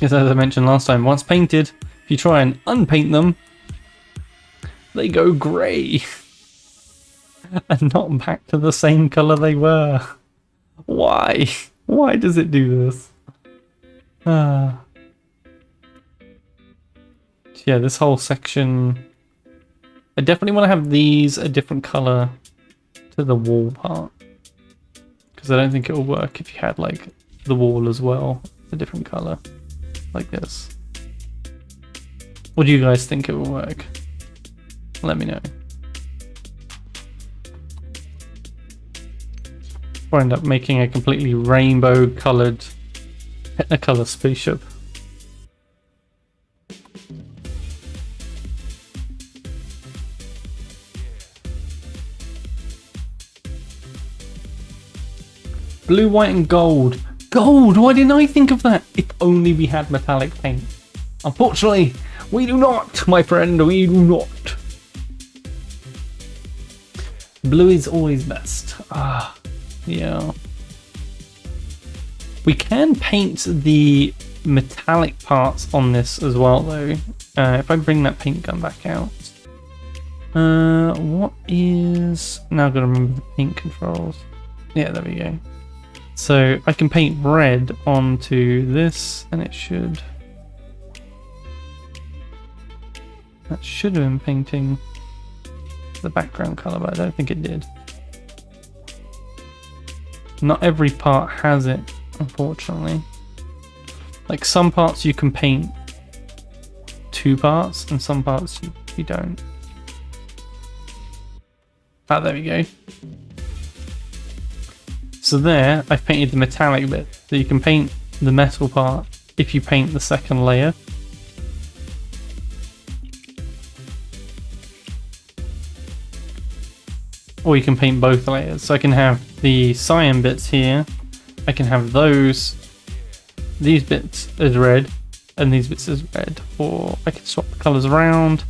As I mentioned last time, once painted, if you try and unpaint them, they go grey and not back to the same colour they were. Why? Why does it do this? Yeah, this whole section, I definitely want to have these a different colour to the wall part, because I don't think it will work if you had like the wall as well a different colour like this. Or do you guys think it will work? Let me know. Or end up making a completely rainbow coloured Technicolor spaceship. Blue, white and gold. Gold! Why didn't I think of that? If only we had metallic paint. Unfortunately, we do not, my friend, we do not. Blue is always best. Ah, yeah. We can paint the metallic parts on this as well though. If I bring that paint gun back out. What is... Now I've got to remember the paint controls. Yeah, there we go. So I can paint red onto this and it should... That should have been painting the background colour, but I don't think it did. Not every part has it, unfortunately. Like some parts you can paint 2 parts and some parts you don't. Ah, there we go. So there, I've painted the metallic bit. So you can paint the metal part if you paint the second layer. Or you can paint both layers. So I can have the cyan bits here. I can have these bits as red and these bits as red. Or I can swap the colours around.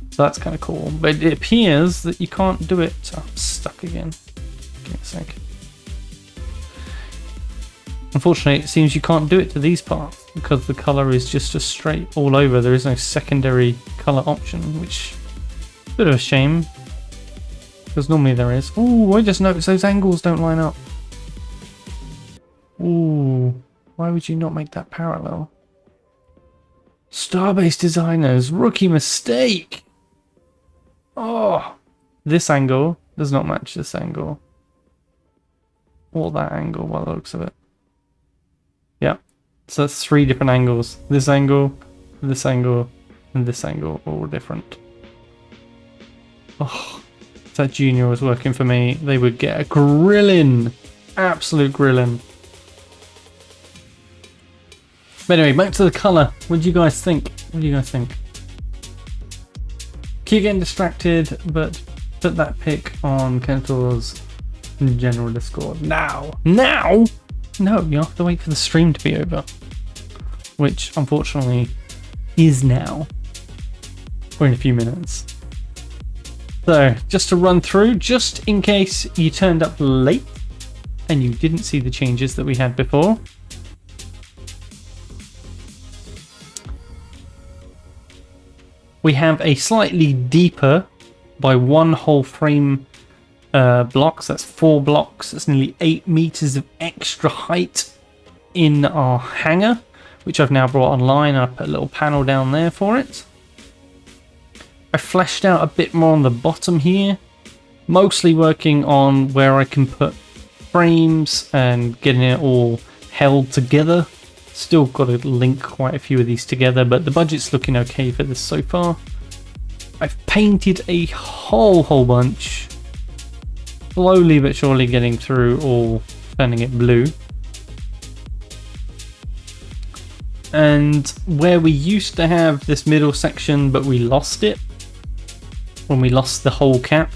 So that's kind of cool. But it appears that you can't do it. Oh, I'm stuck again. Give me a sec. Unfortunately, it seems you can't do it to these parts because the colour is just a straight all over. There is no secondary colour option, which is a bit of a shame. Because normally there is. Ooh, I just noticed those angles don't line up. Ooh, why would you not make that parallel? Starbase designers, rookie mistake. Oh, this angle does not match this angle. Or that angle by the looks of it. Yeah, so that's 3 different angles. This angle, and this angle, all different. Oh, if that junior was working for me, they would get a grilling. Absolute grilling. But anyway, back to the colour. What do you guys think? What do you guys think? Keep getting distracted, but put that pic on Kenetor's general Discord. Now! Now! No, you have to wait for the stream to be over. Which, unfortunately, is now. Or in a few minutes. So, just to run through, just in case you turned up late and you didn't see the changes that we had before. We have a slightly deeper by 1 whole frame blocks. That's 4 blocks. That's nearly 8 meters of extra height in our hangar, which I've now brought online. I put a little panel down there for it. I fleshed out a bit more on the bottom here, mostly working on where I can put frames and getting it all held together. Still got to link quite a few of these together, but the budget's looking okay for this so far. I've painted a whole bunch. Slowly but surely getting through all, turning it blue. And where we used to have this middle section but we lost it, when we lost the whole cap,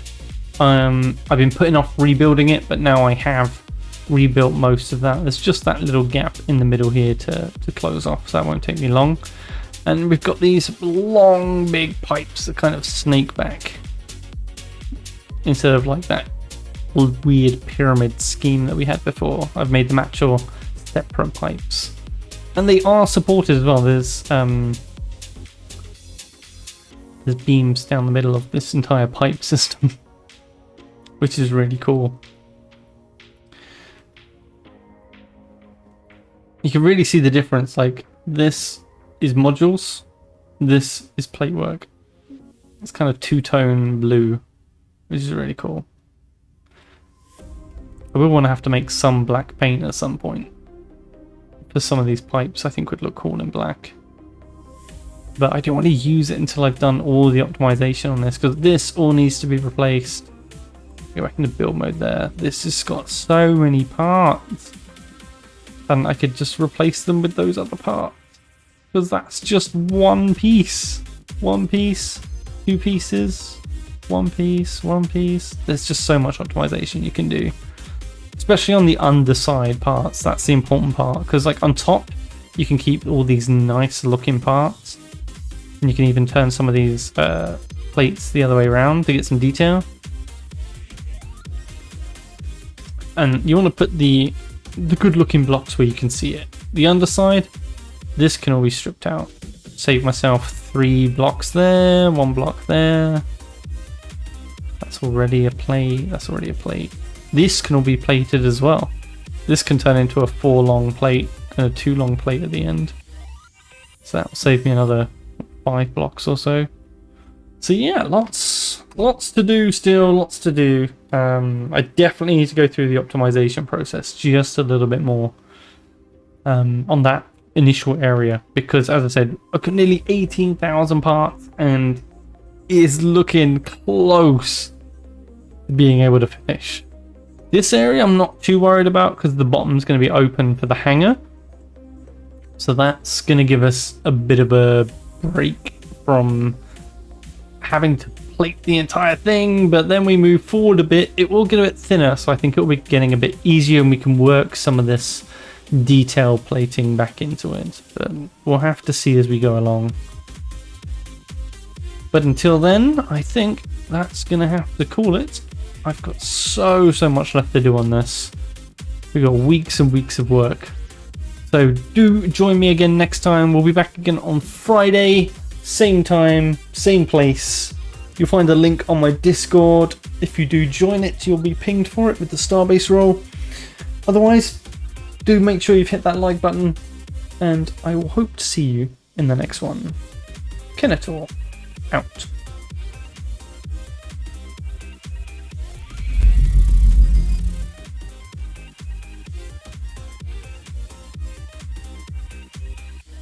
I've been putting off rebuilding it, but now I have rebuilt most of that. There's just that little gap in the middle here to close off, so that won't take me long. And we've got these long big pipes that kind of snake back instead of like that weird pyramid scheme that we had before. I've made them actual separate pipes. And they are supported as well. There's beams down the middle of this entire pipe system, which is really cool. You can really see the difference. Like, this is modules, this is plate work. It's kind of two-tone blue, which is really cool. I will want to have to make some black paint at some point for some of these pipes. I think would look cool in black. But I don't want to use it until I've done all the optimization on this, because this all needs to be replaced. Go back into build mode there. This has got so many parts. And I could just replace them with those other parts. Because that's just one piece. One piece. Two pieces. One piece. One piece. There's just so much optimization you can do. Especially on the underside parts. That's the important part. Because like on top, you can keep all these nice looking parts. And you can even turn some of these plates the other way around to get some detail. And you want to put the good looking blocks where you can see it. The underside, this can all be stripped out. Save myself 3 blocks there, 1 block there. That's already a plate. That's already a plate. This can all be plated as well. This can turn into a 4 long plate and a 2 long plate at the end. So that will save me another 5 blocks or so. So yeah, lots to do still, lots to do. I definitely need to go through the optimization process just a little bit more on that initial area, because as I said, I've got nearly 18,000 parts and it is looking close to being able to finish. This area I'm not too worried about because the bottom's going to be open for the hangar. So that's going to give us a bit of a break from having to plate the entire thing, but then we move forward a bit, it will get a bit thinner, so I think it will be getting a bit easier and we can work some of this detail plating back into it. But we'll have to see as we go along. But until then, I think that's gonna have to call it. I've got so much left to do on this. We've got weeks and weeks of work. So do join me again next time. We'll be back again on Friday, same time, same place. You'll find a link on my Discord. If you do join it, you'll be pinged for it with the Starbase role. Otherwise, do make sure you've hit that like button, and I will hope to see you in the next one. Kenetor, out.